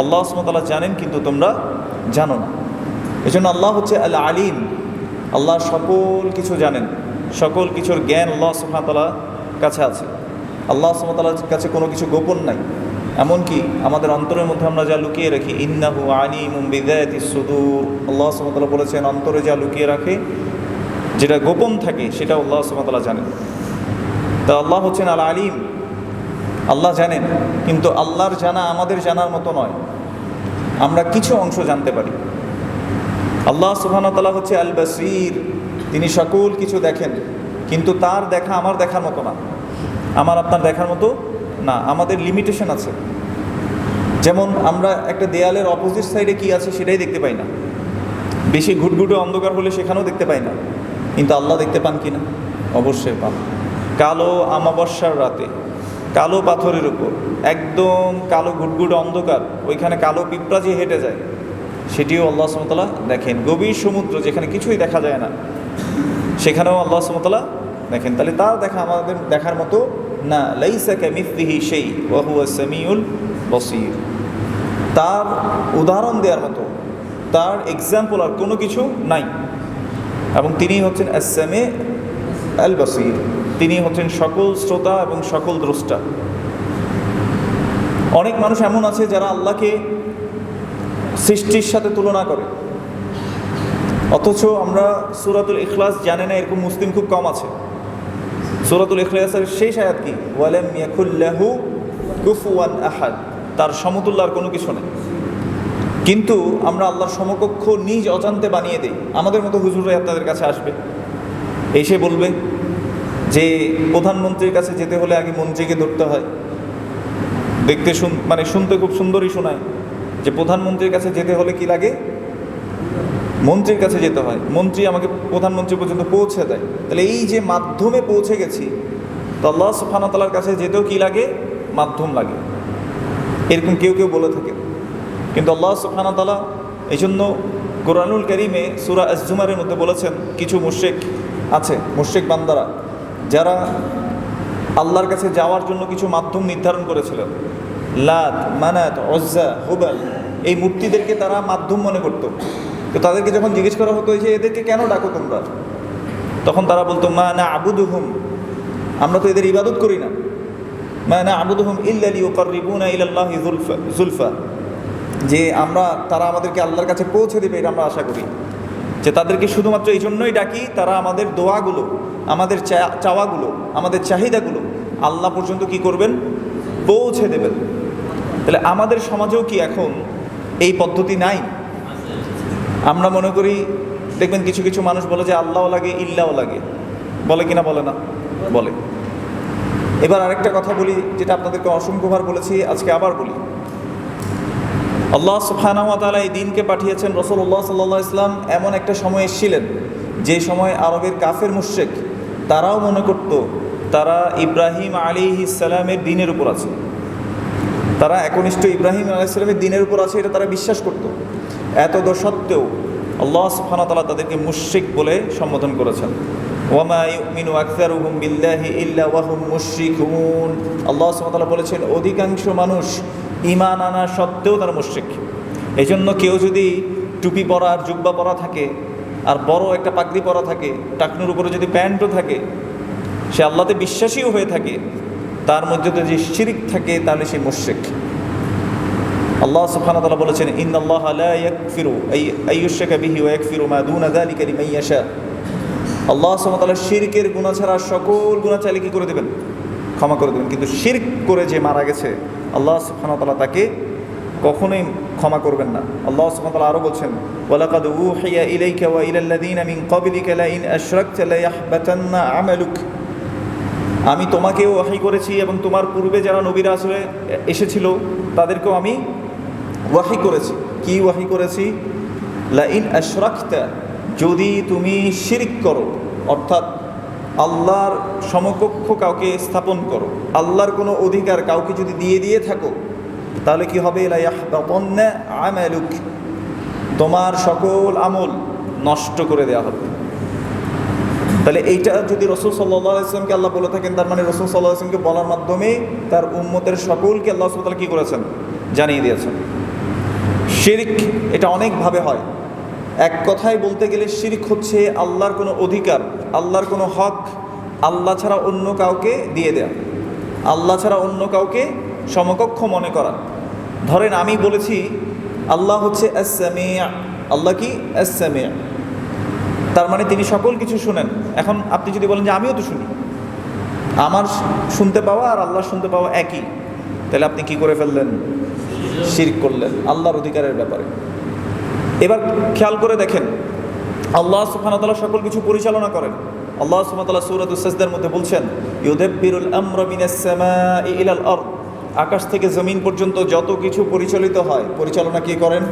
আল্লাহ সুবহানাহু ওয়া তাআলা জানেন, কিন্তু তোমরা জানো না। এজন্য আল্লাহ হচ্ছে আল আলিম, আল্লাহ সকল কিছু জানেন, সকল কিছুর জ্ঞান আল্লাহ সুবহানাহু ওয়া তাআলার কাছে আছে। আল্লাহ সুবহানাহু ওয়া তাআলার কাছে কোনো কিছু গোপন নাই। এমনকি আমাদের অন্তরের মধ্যে আমরা যা লুকিয়ে রাখি, ইন্নাহু আলিমুম বিযাতিস সুদূর, আল্লাহ সুবহানাহু ওয়া তাআলা বলেছেন অন্তরে যা লুকিয়ে রাখে, যেটা গোপন থাকে, সেটা আল্লাহ সুবহানাহু ওয়া তাআলা জানেন। তা আল্লাহ হচ্ছেন আল আলিম, আল্লাহ জানেন, কিন্তু আল্লাহর জানা আমাদের জানার মতো নয়। আমরা কিছু অংশ জানতে পারি। আল্লাহ সুবহানাহু ওয়া তাআলা হচ্ছে আল বাসীর, তিনি সকল কিছু দেখেন, কিন্তু তার দেখা আমার দেখার মতো না, আমার আপনার দেখার মতো না। আমাদের লিমিটেশন আছে। যেমন আমরা একটা দেয়ালের অপোজিট সাইডে কি আছে সেটাই দেখতে পাই না। বেশি ঘুটঘুটে অন্ধকার হলে সেখানেও দেখতে পাই না, কিন্তু আল্লাহ দেখতে পান কি না? অবশ্যই পান। কালো আমাবস্যার রাতে কালো পাথরের উপর একদম কালো ঘুটঘুটে অন্ধকার, ওইখানে কালো পিঁপড়া যে হেঁটে যায়, সেটিও আল্লাহ সুবহানাহু ওয়া তাআলা দেখেন। গভীর সমুদ্র যেখানে কিছুই দেখা যায় না, সেখানেও আল্লাহ সুবহানাহু ওয়া তাআলা দেখেন। তাহলে তার দেখা আমাদের দেখার মতো না। লাইসা কামিসলিহি শাই ওয়া হুয়াস সামিউল বাসীর, তার উদাহরণ দেওয়ার মতো, তার এক্সাম্পল আর কোনো কিছু নাই। এবং তিনি হচ্ছেন আস-সামি আল বাসীর, তিনি হচ্ছেন সকল শ্রোতা এবং সকল দ্রষ্টা। অনেক মানুষ এমন আছে যারা আল্লাহকে সৃষ্টির সাথে তুলনা করে, অথচ আমরা সূরাতুল ইখলাস জানে না, এরকম মুসলিম খুব কম আছে। সূরাতুল ইখলাসের শেষ আয়াত কি? ওয়ালাম ইয়াকুল লাহু কুফুয়ান আহাদ, তার সমতুল্য আর কোনো কিছু নেই। কিন্তু আমরা আল্লাহর সমকক্ষ নিজ অজান্তে বানিয়ে দেই। আমাদের মতো হুজুররা আপনাদের কাছে আসবে, এসে বলবে যে প্রধানমন্ত্রীর কাছে যেতে হলে আগে মন্ত্রীকে ধরতে হয়। দেখতে মানে শুনতে খুব সুন্দরই শোনায় যে প্রধানমন্ত্রীর কাছে যেতে হলে কি লাগে? মন্ত্রীর কাছে যেতে হয়, মন্ত্রী আমাকে প্রধানমন্ত্রী পর্যন্ত পৌঁছে দেয়। তাহলে এই যে মাধ্যমে পৌঁছে গেছি, তো আল্লাহ সুবহানাহু ওয়া তাআলার কাছে যেতেও কি লাগে? মাধ্যম লাগে। এরকম কেউ কেউ বলে থাকে, কিন্তু আল্লাহ সুবহানাহু ওয়া তাআলা এই জন্য কোরআনুল কারীমে সূরা আজ-জুমারের মধ্যে বলেছেন, কিছু মুশরিক আছে, মুশরিক বান্দারা, যারা আল্লাহর কাছে যাওয়ার জন্য কিছু মাধ্যম নির্ধারণ করেছিলেন। লাত, মানাত, উজ্জা, হুবাল, এই মূর্তিদেরকে তারা মাধ্যম মনে করত। তো তাদেরকে যখন জিজ্ঞেস করা হতো যে এদেরকে কেন ডাকো তোমরা, তখন তারা বলতো মা না আবুদুহুম, আমরা তো এদের ইবাদত করি না। মা না আবুদুহুম ইল্লা লিয়ুকাররিবুনা ইলাল্লাহি যুলফা, যে তারা আমাদেরকে আল্লাহর কাছে পৌঁছে দেবে, এটা আমরা আশা করি। যে তাদেরকে শুধুমাত্র এই জন্যই ডাকি, তারা আমাদের দোয়াগুলো, আমাদের চাওয়াগুলো, আমাদের চাহিদাগুলো আল্লাহ পর্যন্ত কি করবেন? পৌঁছে দেবেন। তাহলে আমাদের সমাজেও কি এখন এই পদ্ধতি নাই? আমরা মনে করি, দেখবেন কিছু কিছু মানুষ বলে যে আল্লাহও লাগে, ইল্লাও লাগে, বলে কিনা? বলে না? বলে। এবার আরেকটা কথা বলি, যেটা আপনাদেরকে অসংখ্যবার বলেছি, আজকে আবার বলি। আল্লাহ সুবহানাহু ওয়া তাআলা এই দিনকে পাঠিয়েছেন, রাসূলুল্লাহ সাল্লাল্লাহু আলাইহি ওয়াসাল্লাম এমন একটা সময় এসেছিলেন যে সময় আরবের কাফের মুশরিক তারাও মনে করত তারা ইব্রাহিম আলাইহিস সালামের দ্বীনের উপর আছে, তারা একনিষ্ঠ ইব্রাহিম আলাইহিস সালামের দ্বীনের উপর আছে, এটা তারা বিশ্বাস করত। এত সত্ত্বেও আল্লাহ সুবহানাহু ওয়া তাআলা তাদেরকে মুশরিক বলে সম্বোধন করেছেন। ওয়ামা ইউমিনু আকসারুহুম বিল্লাহি ইল্লা ওয়া হুম মুশরিকুন, আল্লাহ সুবহানাহু ওয়া তাআলা বলেছেন অধিকাংশ মানুষ ঈমান আনা সত্ত্বেও তারা মুশরিক। এই জন্য কেউ যদি টুপি পরা আর জুব্বা পরা থাকে, আর বড় একটা পাগড়ি পরা থাকে, টাকনুর উপরে যদি প্যান্টও থাকে, সে আল্লাহতে বিশ্বাসীও হয়ে থাকে, তার মধ্যে যদি শিরক থাকে, তাহলে সে মুশরিক। আল্লাহ সুবহানাহু ওয়া তাআলা বলেছেন ইন্নাল্লাহা লা ইয়াগফিরু আইয়ুশরাকা বিহি ওয়া ইয়াগফিরু মা দুনা যালিকা লিমান ইয়াশা, আল্লাহ সুবহানাহু ওয়া তাআলা শিরকের গুনাহ ছাড়া সকল গুনাহ চাইলে কি করে দেবেন? ক্ষমা করে দেবেন। কিন্তু শিরক করে যে মারা গেছে, আল্লাহ সুবহানাহু ওয়া তাআলা তাকে কখনোই ক্ষমা করবেন না। আল্লাহ সুবহানাহু ওয়া তাআলা আরও বলছেন ওয়ালাকাদ উহিয়া ইলাইকা ওয়া ইলাল্লাযীনা মিন ক্বাবলিকা লাইন আশরাকতা লায়াহবাতান্না আমালুক, আমি তোমাকেও ওহী করেছি এবং তোমার পূর্বে যারা নবীরা আসলে এসেছিল তাদেরকেও আমি ওহী করেছি। কি ওহী করেছি? লাইন আশরাকতা, যদি তুমি শিরক করো, অর্থাৎ আল্লাহর সমকক্ষ কাউকে স্থাপন করো, আল্লাহর কোনো অধিকার কাউকে যদি দিয়ে থাকো, তাহলে কি হবে? লা ইয়াহবাতান্না আমালুক, তোমার সকল আমল নষ্ট করে দেওয়া হবে। তাহলে এইটা যদি রাসূল সাল্লাল্লাহু আলাইহি ওয়াসাল্লামকে আল্লাহ বলে থাকেন, তার মানে রাসূল সাল্লাল্লাহু আলাইহি ওয়াসাল্লামকে বলার মাধ্যমে তার উম্মতের সকলকে আল্লাহ সুবহানাহু ওয়া তাআলা কি করেছেন? জানিয়ে দিয়েছেন। শিরক এটা অনেকভাবে হয়। এক কথায় বলতে গেলে শিরক হচ্ছে আল্লাহর কোনো অধিকার, আল্লাহর কোনো হক আল্লাহ ছাড়া অন্য কাউকে দিয়ে দেয়া, আল্লাহ ছাড়া অন্য কাউকে সমকক্ষ মনে করা। ধরেন আমি বলেছি আল্লাহ হচ্ছে আস-সামি', আল্লাহ কি আস-সামি', তার মানে তিনি সকল কিছু শুনেন। এখন আপনি যদি বলেন যে আমিও তো শুনি, আমার শুনতে পাওয়া আর আল্লাহ শুনতে পাওয়া একই, তাহলে আপনি কি করে ফেললেন? শিরক করলেন আল্লাহর অধিকারের ব্যাপারে। এবার খেয়াল করে দেখেন, আল্লাহ সুবহানাহু ওয়া তাআলা সকল কিছু পরিচালনা করেন। আল্লাহ সুবহানাহু ওয়া তাআলা সূরাতুস সাজদার মধ্যে বলছেন, ইউদাব্বিরুল আমরা মিনাস সামাই ইলাল আরদ, আকাশ থেকে জমিন পর্যন্ত যত কিছু পরিচালিত হয়, পরিচালনা কে করেন?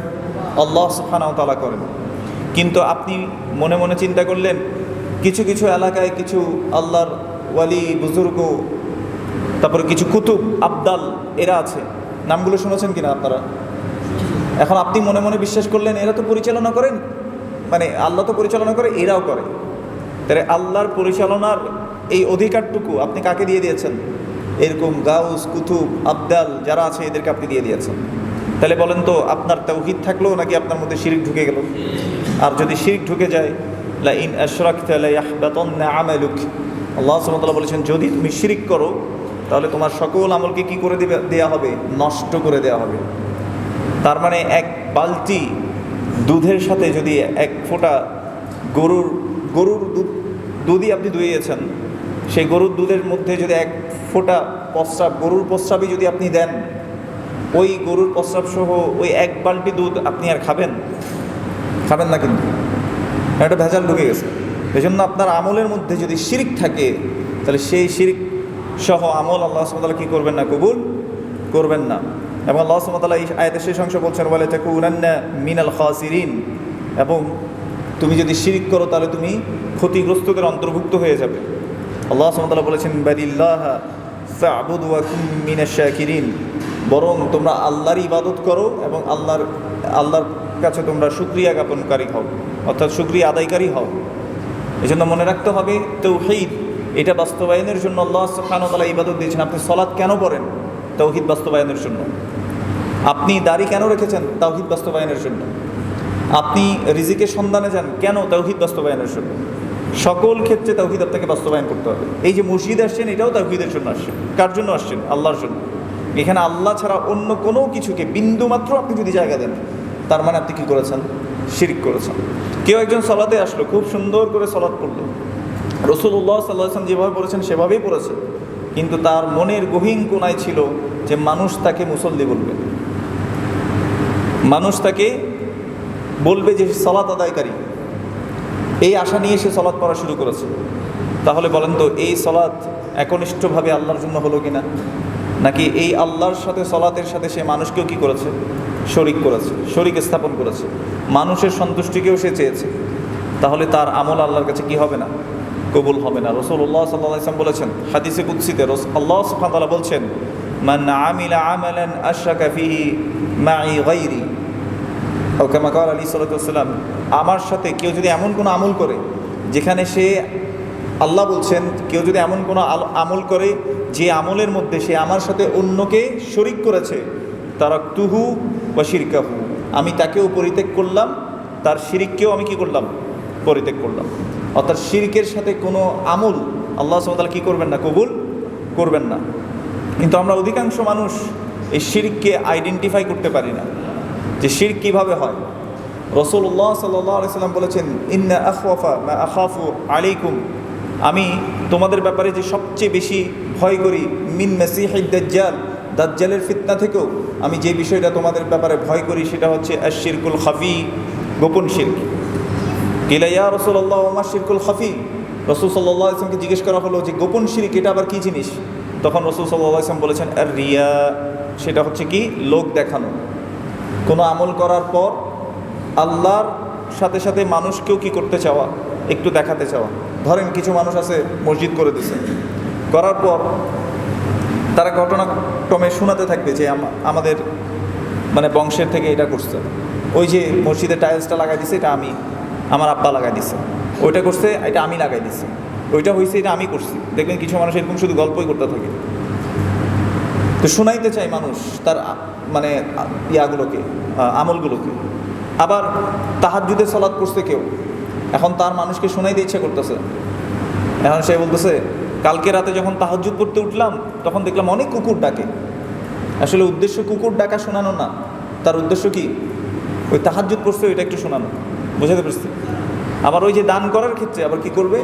আল্লাহ সুবহানাহু ওয়া তাআলা করেন। কিন্তু আপনি মনে মনে চিন্তা করলেন, কিছু কিছু এলাকায় কিছু আল্লাহর ওয়ালি বুজুর্গ, তারপরে কিছু কুতুব আবদাল এরা আছে, নামগুলো শুনেছেন কিনা আপনারা? এখন আপনি মনে মনে বিশ্বাস করলেন এরা তো পরিচালনা করেন, মানে আল্লাহ তো পরিচালনা করে, এরাও করে। তাহলে আল্লাহর পরিচালনার এই অধিকারটুকু আপনি কাকে দিয়ে দিয়েছেন? এরকম গাউস, কুতুব, আবদাল যারা আছে এদেরকে আপনি দিয়ে দিয়েছেন। তাহলে বলেন তো আপনার তাওহীদ থাকলো নাকি আপনার মধ্যে শিরক ঢুকে গেল? আর যদি শিরক ঢুকে যায়, লা ইন আশরাকতা লা ইয়াহবাতান্না আমালুক, আল্লাহ সুবহানাহু ওয়া তাআলা বলেছেন যদি তুমি শিরক করো তাহলে তোমার সকল আমলকে কি করে দেয়া হবে? নষ্ট করে দেয়া হবে। তার মানে এক বালতি দুধের সাথে যদি এক ফোঁটা গরুর দুধই আপনি দুইয়েছেন, সেই গরুর দুধের মধ্যে যদি এক ফোঁটা প্রস্রাব, গরুর প্রস্রাবই যদি আপনি দেন, ওই গরুর প্রস্রাব সহ ওই এক বালতি দুধ আপনি আর খাবেন? খাবেন না, কিন্তু একটা ভেজাল ঢুকে গেছে। এই জন্য আপনার আমলের মধ্যে যদি শিরক থাকে তাহলে সেই শিরক সহ আমল আল্লাহ সুবহানাহু ওয়া তাআলা কী করবেন না? কবুল করবেন না। এবং আল্লাহ সুবহানাহু ওয়া তাআলা এই আয়াতের শেষ অংশ বলছেন, ওয়ালা তাকুনান্না মিনাল খাসিরিন, এবং তুমি যদি শিরক করো তাহলে তুমি ক্ষতিগ্রস্তদের অন্তর্ভুক্ত হয়ে যাবে। আল্লাহ সুবহানাহু ওয়া তাআলা বলেছেন, বালিল্লাহা ফা'বুদ ওয়া কুম মিনাশ শাকিরিন, বরং তোমরা আল্লাহর ইবাদত করো এবং আল্লাহর কাছে তোমরা শুকরিয়া জ্ঞাপনকারী হও, অর্থাৎ শুকরিয়া আদায়কারী হও। এই জন্য মনে রাখতে হবে তাওহীদ এটা বাস্তবায়নের জন্য আল্লাহ সুবহানাহু ওয়া তাআলা ইবাদত দিয়েছেন। আপনি সালাত কেন পড়েন? তাওহীদ বাস্তবায়নের জন্য। আপনি দাড়ি কেন রেখেছেন? তাওহীদ বাস্তবায়নের জন্য। আপনি রিজিকের সন্ধানে যান কেন? তাওহীদ বাস্তবায়নের জন্য। সকল ক্ষেত্রে তাওহীদ আপনাকে বাস্তবায়ন করতে হবে। এই যে মসজিদে আসছেন এটাও তাওহীদের জন্য আসছেন। কার জন্য আসছেন? আল্লাহর জন্য। এখানে আল্লাহ ছাড়া অন্য কোনো কিছুকে বিন্দু মাত্র আপনি যদি জায়গা দেন, তার মানে আপনি কী করেছেন? শিরক করেছেন। কেউ একজন সালাতে আসলো, খুব সুন্দর করে সালাত পড়লো, রাসূলুল্লাহ সাল্লাল্লাহু আলাইহি ওয়াসাল্লাম যেভাবে পড়েছেন সেভাবেই পড়েছে, কিন্তু তার মনের গহীন কোণায় ছিল যে মানুষ তাকে মুসল্লি বলবে, মানুষ তাকে বলবে যে সালাত আদায়কারী, এই আশা নিয়ে সে সালাত পড়া শুরু করেছে। তাহলে বলেন তো এই সালাত একনিষ্ঠভাবে আল্লাহর জন্য হলো কিনা? নাকি এই আল্লাহর সাথে সালাতের সাথে সে মানুষকেও কি করেছে? শরিক করেছে, শরিক স্থাপন করেছে, মানুষের সন্তুষ্টিকেও সে চেয়েছে। তাহলে তার আমল আল্লাহর কাছে কি হবে না? কবুল হবে না। রাসূলুল্লাহ সাল্লাল্লাহু আলাইহি ওয়াসাল্লাম বলেছেন হাদিসে কুদসিতে, আল্লাহ সুবহানাহু ওয়া তাআলা বলছেন, মান আমিলা আমালান আশরাকা ফিহি মাই গায়রি, ও কামা ক্বালা আলাইহিস সালাতু ওয়াস সালাম, আমার সাথে কেউ যদি এমন কোনো আমল করে যেখানে সে, আল্লাহ বলছেন কেউ যদি এমন কোনো আমল করে যে আমলের মধ্যে সে আমার সাথে অন্যকে শরিক করেছে, তারাকতুহু ওয়া শিরকাহু, আমি তাকেও পরিত্যাগ করলাম, তার শিরিককেও আমি কি করলাম? পরিত্যাগ করলাম। অর্থাৎ শিরকের সাথে কোনো আমল আল্লাহ সুবহানাহু ওয়া তাআলা কী করবেন না? কবুল করবেন না। কিন্তু আমরা অধিকাংশ মানুষ এই শিরককে আইডেন্টিফাই করতে পারি না যে শিরক কীভাবে হয়। রাসূলুল্লাহ সাল্লাল্লাহু আলাইহি ওয়াসাল্লাম বলেছেন, ইন্না আখওয়াফা মা আখাফু আলাইকুম, আমি তোমাদের ব্যাপারে যে সবচেয়ে বেশি ভয় করি, মিন মাসিহিদ দাজ্জাল, দাজ্জালের ফিতনা থেকেও আমি যে বিষয়টা তোমাদের ব্যাপারে ভয় করি সেটা হচ্ছে আশ-শিরকুল খাফি, গোপন শিরক। কিলা ইয়া রাসূলুল্লাহ ওয়া মা শিরকুল খাফি, রাসূল সাল্লাল্লাহু আলাইহি ওয়াসাল্লামকে জিজ্ঞেস করা হলো যে গোপন শিরক এটা আবার কী জিনিস? তখন রাসূল সাল্লাল্লাহু আলাইহি ওয়াসাল্লাম বলেছেন, আর রিয়া, সেটা হচ্ছে কি? লোক দেখানো। কোনো আমল করার পর আল্লাহর সাথে সাথে মানুষকেও কি করতে চাওয়া? একটু দেখাতে চাওয়া। ধরেন কিছু মানুষ আছে মসজিদ করে দিছে, করার পর তারা ঘটনাক্রমে শোনাতে থাকবে যে আমাদের মানে বংশের থেকে এটা করছে, ওই যে মসজিদে টাইলসটা লাগাই দিছে এটা আমি, আমার আব্বা লাগাই দিছে, ওইটা করছে এটা আমি লাগাই দিছি, ওইটা হয়েছে এটা আমি করছি। দেখবেন কিছু মানুষ এরকম শুধু গল্পই করতে থাকে। তো শোনাইতে চায় মানুষ, তার মানে ইয়াগুলোকে, আমলগুলোকে। আবার তাহাজ্জুদে সালাত পড়ছে কেউ, এখন তার মানুষকে শোনাই দিয়ে ইচ্ছা করতেছে। এখন সে বলতেছে, কালকে রাতে যখন তাহাজ্জুদ পড়তে উঠলাম তখন দেখলাম অনেক কুকুর ডাকে। আসলে উদ্দেশ্য কুকুর ডাকা শোনানো না, তার উদ্দেশ্য কি? ওই তাহাজ্জুদ পড়ছে ওইটা একটু শোনানো। বুঝাতে পারছি? আবার ওই যে দান করার ক্ষেত্রে আবার কি করবে,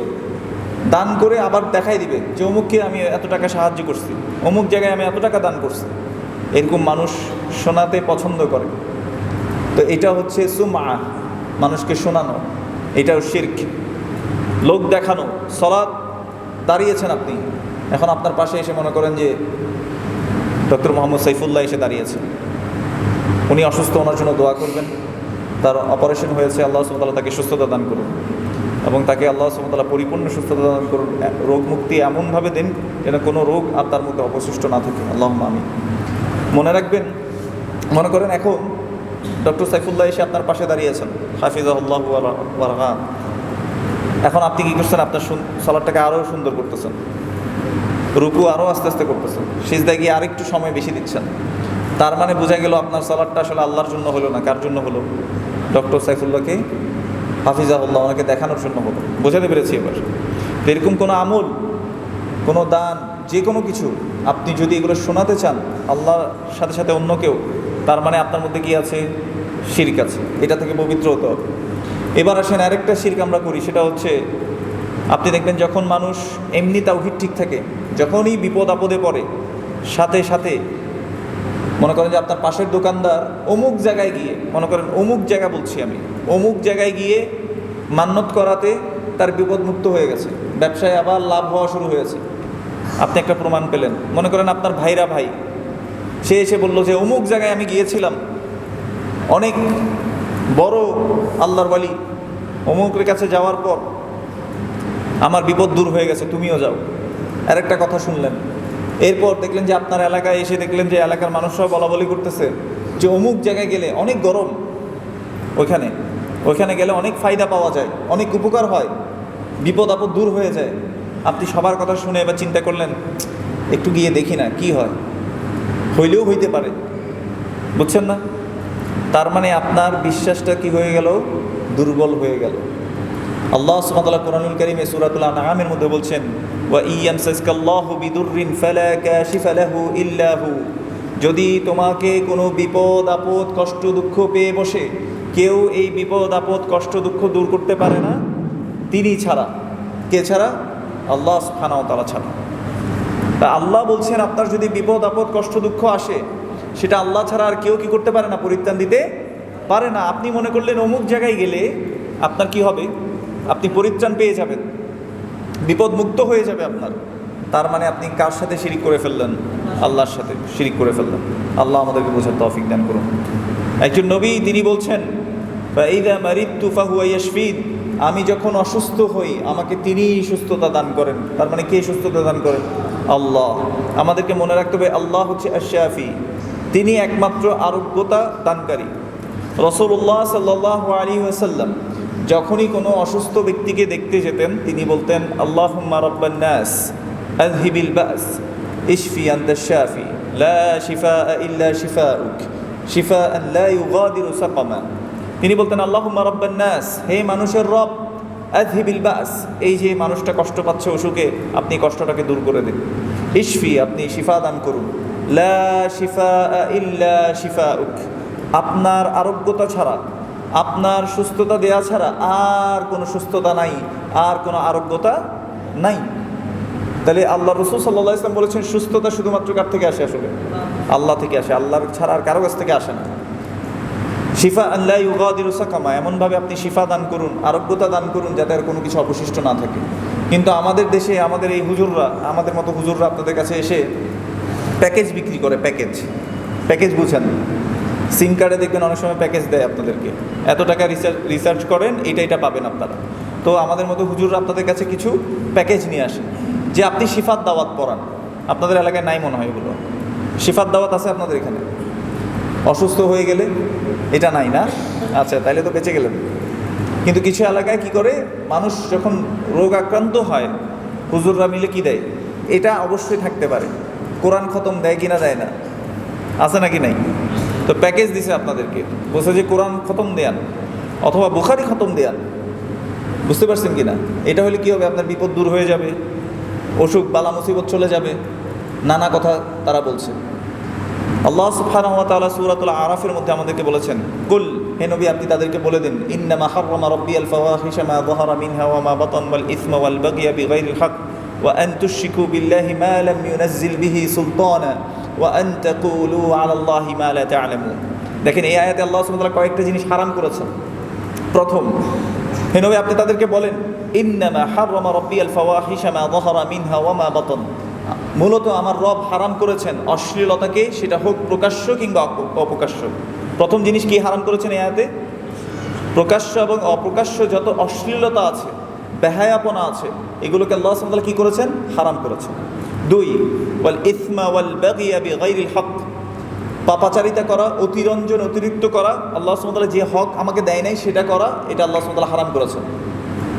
দান করে আবার দেখাই দিবে যে অমুককে আমি এত টাকা সাহায্য করছি, অমুক জায়গায় আমি এত টাকা দান করছি। এরকম মানুষ শোনাতে পছন্দ করে। তো এটা হচ্ছে সুমআ, মানুষকে শোনানো, এটাও শিরক। লোক দেখানো। সালাত দাঁড়িয়েছেন আপনি, এখন আপনার পাশে এসে মনে করেন যে ডক্টর মোহাম্মদ সাইফুল্লাহ এসে দাঁড়িয়েছে, উনি অসুস্থ, ওনার জন্য দোয়া করবেন। তার অপারেশন হয়েছে, আল্লাহ সুবহানাহু ওয়া তাআলা তাকে সুস্থতা দান করুন এবং তাকে আল্লাহ সুবহানাহু ওয়া তাআলা পরিপূর্ণ সুস্থতা দান করুন। রোগ মুক্তি এমনভাবে দিন যেন কোনো রোগ আর তার মধ্যে অবশিষ্ট না থাকে। আল্লাহুম্মা আমিন। মনে রাখবেন, মনে করেন এখন ডক্টর সাইফুল্লাহ এসে আপনার পাশে দাঁড়িয়েছেন, হাফিজাহুল্লাহু ওয়া রাহা। এখন আপনি কী করছেন? আপনার সালাতটাকে আরও সুন্দর করতেছেন, রুকু আরও আস্তে আস্তে করতেছেন, সিজদায় গিয়ে আরেকটু সময় বেশি দিচ্ছেন। তার মানে বোঝা গেল আপনার সালাতটা আসলে আল্লাহর জন্য হলো না। কার জন্য হলো? ডক্টর সাইফুল্লাহকে, হাফিজাহুল্লাহ, ওনাকে দেখানোর জন্য হলো। বোঝাতে পেরেছি এবার? তো এরকম কোনো আমল, কোনো দান, যে কোনো কিছু আপনি যদি এগুলো শোনাতে চান আল্লাহর সাথে সাথে অন্য কেউ, তার মানে আপনার মধ্যে কি আছে? শিরক আছে। এটা থেকে পবিত্র হতে হবে। এবার আসেন আরেকটা শিরক আমরা করি, সেটা হচ্ছে আপনি দেখবেন যখন মানুষ এমনি তাওহীদ ঠিক থাকে, যখনই বিপদ আপদে পড়ে সাথে সাথে মনে করেন যে আপনার পাশের দোকানদার অমুক জায়গায় গিয়ে, মনে করেন অমুক জায়গা বলছি আমি, অমুক জায়গায় গিয়ে মান্নত করাতে তার বিপদ মুক্ত হয়ে গেছে, ব্যবসায় আবার লাভ হওয়া শুরু হয়েছে। আপনি একটা প্রমাণ পেলেন। মনে করেন আপনার ভাইরা ভাই, সে এসে বলল যে অমুক জায়গায় আমি গিয়েছিলাম, অনেক বড় আল্লাহর ওয়ালি, অমুকের কাছে যাওয়ার পর আমার বিপদ দূর হয়ে গেছে, তুমিও যাও। আর একটা কথা শুনলেন, এরপর দেখলেন যে আপনার এলাকায় এসে দেখলেন যে এলাকার মানুষরাও বলা বলি করতেছে যে অমুক জায়গায় গেলে অনেক গরম, ওইখানে গেলে অনেক ফায়দা পাওয়া যায়, অনেক উপকার হয়, বিপদ আপদ দূর হয়ে যায়। আপনি সবার কথা শুনে এবার চিন্তা করলেন একটু গিয়ে দেখি না কি হয়, হইলেও হইতে পারে। বুঝছেন না? তার মানে আপনার বিশ্বাসটা কি হয়ে গেল? দুর্বল হয়ে গেল। আল্লাহ সুবহানাহু ওয়া তাআলা কুরআনুল কারীমে সূরাতুল আনআমের মধ্যে বলছেন, ওয়া ইয়ামসাসকাল্লাহু বিদুররিন ফালা কাশিফা লাহু ইল্লা হু। যদি তোমাকে কোনো বিপদ আপদ কষ্ট দুঃখ পেয়ে বসে, কেউ এই বিপদ আপদ কষ্ট দুঃখ দূর করতে পারে না তিনি ছাড়া। কে ছাড়া? আল্লাহ সুবহানাহু ওয়া তাআলা ছাড়া। তা আল্লাহ বলছেন আপনার যদি বিপদ আপদ কষ্ট দুঃখ আসে, সেটা আল্লাহ ছাড়া আর কেউ কি করতে পারে না, পরিত্রাণ দিতে পারে না। আপনি মনে করলেন অমুক জায়গায় গেলে আপনার কি হবে? আপনি পরিত্রাণ পেয়ে যাবেন, বিপদ মুক্ত হয়ে যাবে আপনার। তার মানে আপনি কার সাথে শিরিক করে ফেললেন? আল্লাহর সাথে শিরিক করে ফেললেন। আল্লাহ আমাদেরকে বোঝার তৌফিক দান করুন। একজন নবী তিনি বলছেন, ফাইযা মারিদতু ফাহুয়া ইয়াশফিন, আমি যখন অসুস্থ হই আমাকে তিনিই সুস্থতা দান করেন। তার মানে কে সুস্থতা দান করেন? আল্লাহ। আমাদেরকে মনে রাখতে হবে আল্লাহ হচ্ছে আশ-শাফি, তিনি একমাত্র আরোগ্যতা দানকারী। রাসূলুল্লাহ সাল্লাল্লাহু আলাইহি ওয়াসাল্লাম যখনই কোনো অসুস্থ ব্যক্তিকে দেখতে যেতেন তিনি বলতেন, আল্লাহুম্মা রাব্বান নাস আযহিবিল বাস ইশফি আনতাশ শাফি লা শিফাআ ইল্লা শিফাউক শিফাআন লা ইউগাদিরু সাকামা। তিনি বলতেন, আল্লাহুম্মা রাব্বান নাস, হে মানুষের রব, আযহিবিল বাস, এই যে মানুষটা কষ্ট পাচ্ছে অসুখে, আপনি কষ্টটাকে দূর করে দিন। ইশফি, আপনি শিফা দান করুন। লা শিফাআ ইল্লা শিফাউক, আপনার আরোগ্যতা ছাড়া, আপনার সুস্থতা দেয়া ছাড়া আর কোনো সুস্থতা নাই, আর কোনো আরোগ্যতা নাই। তাহলে আল্লাহ রাসূল সাল্লাল্লাহু আলাইহি ওয়াসাল্লাম বলেছেন সুস্থতা শুধুমাত্র কার থেকে আসে? আসলে আল্লাহ থেকে আসে, আল্লাহর ছাড়া আর কারো কাছ থেকে আসে না। শিফা আল্লাহ ইউগাদিরু সাকামা, এমনভাবে আপনি শিফা দান করুন, আরোগ্যতা দান করুন যাতে আর কোনো কিছু অবশিষ্ট না থাকে। কিন্তু আমাদের দেশে আমাদের এই হুজুররা, আমাদের মতো হুজুররা আপনাদের কাছে এসে প্যাকেজ বিক্রি করে। প্যাকেজ বুঝেন? সিম কার্ডে দেখবেন অনেক সময় প্যাকেজ দেয় আপনাদেরকে, এত টাকা রিসার্চ করেন, এটা পাবেন আপনারা। তো আমাদের মতো হুজুররা আপনাদের কাছে কিছু প্যাকেজ নিয়ে আসে যে আপনি শিফাত দাওয়াত পড়ান। আপনাদের এলাকায় নাই মনে হয় এগুলো। শিফাত দাওয়াত আছে আপনাদের এখানে? অসুস্থ হয়ে গেলে এটা নাই না? আচ্ছা, তাইলে তো বেঁচে গেলেন। কিন্তু কিছু এলাকায় কি করে, মানুষ যখন রোগ আক্রান্ত হয় হুজুররা মিলে কি দেয়? এটা অবশ্যই থাকতে পারে। কোরআন খতম দেয় কিনা দেয় না? আছে নাকি নাই? তো প্যাকেজ দিছে আপনাদেরকে, বলছে যে কোরআন খতম দেয়ান অথবা বুখারি খতম দেয়ান। বুঝতে পারছেন কি না? এটা হলে কী হবে? আপনার বিপদ দূর হয়ে যাবে, অসুখ বালা মুসিবত চলে যাবে, নানা কথা তারা বলছে। আল্লাহ সুবহানাহু ওয়া তাআলা সূরাতুল আরাফের মধ্যে আমাদেরকে বলেছেন, কুল, হে নবী আপনি তাদেরকে বলে দিন, ইন্নামা হাররামা রাব্বিয়াল ফাওয়াহিশা মা যাহারা মিনহা ওয়া মা বাতান ওয়াল ইসমা ওয়াল বাগয়া বিগাইরিল হক ওয়া আন তুশরিকু বিল্লাহি মা লাম ইউনাজ্জিল বিহি সুলতানা ওয়া আন তাকুলু আলাল্লাহি মা লা তা'লামুন। দেখেন এই আয়াতে আল্লাহ সুবহানাহু ওয়া তাআলা কয়েকটা জিনিস হারাম করেছেন। প্রথম, হে নবী আপনি তাদেরকে বলেন, ইন্নামা হাররামা রাব্বিয়াল ফাওয়াহিশা মা যাহারা মিনহা ওয়া মা বাতান, মূলত আমার রব হারাম করেছেন অশ্লীলতাকে, সেটা হোক প্রকাশ্য কিংবা অপ্রকাশ্য। প্রথম জিনিস কি হারাম করেছেন এই আয়াতে? প্রকাশ্য এবং অপ্রকাশ্য যত অশ্লীলতা আছে, বেহায়াপনা আছে, এগুলোকে আল্লাহ সুবহানাহু ওয়া তাআলা কি করেছেন? হারাম করেছেন। দুই, ওয়াল ইসমা ওয়াল বাগিয়া বিগাইরিল হক, পাপাচারিতা করা, অতিরঞ্জন অতিরিক্ত করা, আল্লাহ সুবহানাহু ওয়া তাআলা যে হক আমাকে দেয় নাই সেটা করা, এটা আল্লাহ সুবহানাহু ওয়া তাআলা হারাম করেছেন।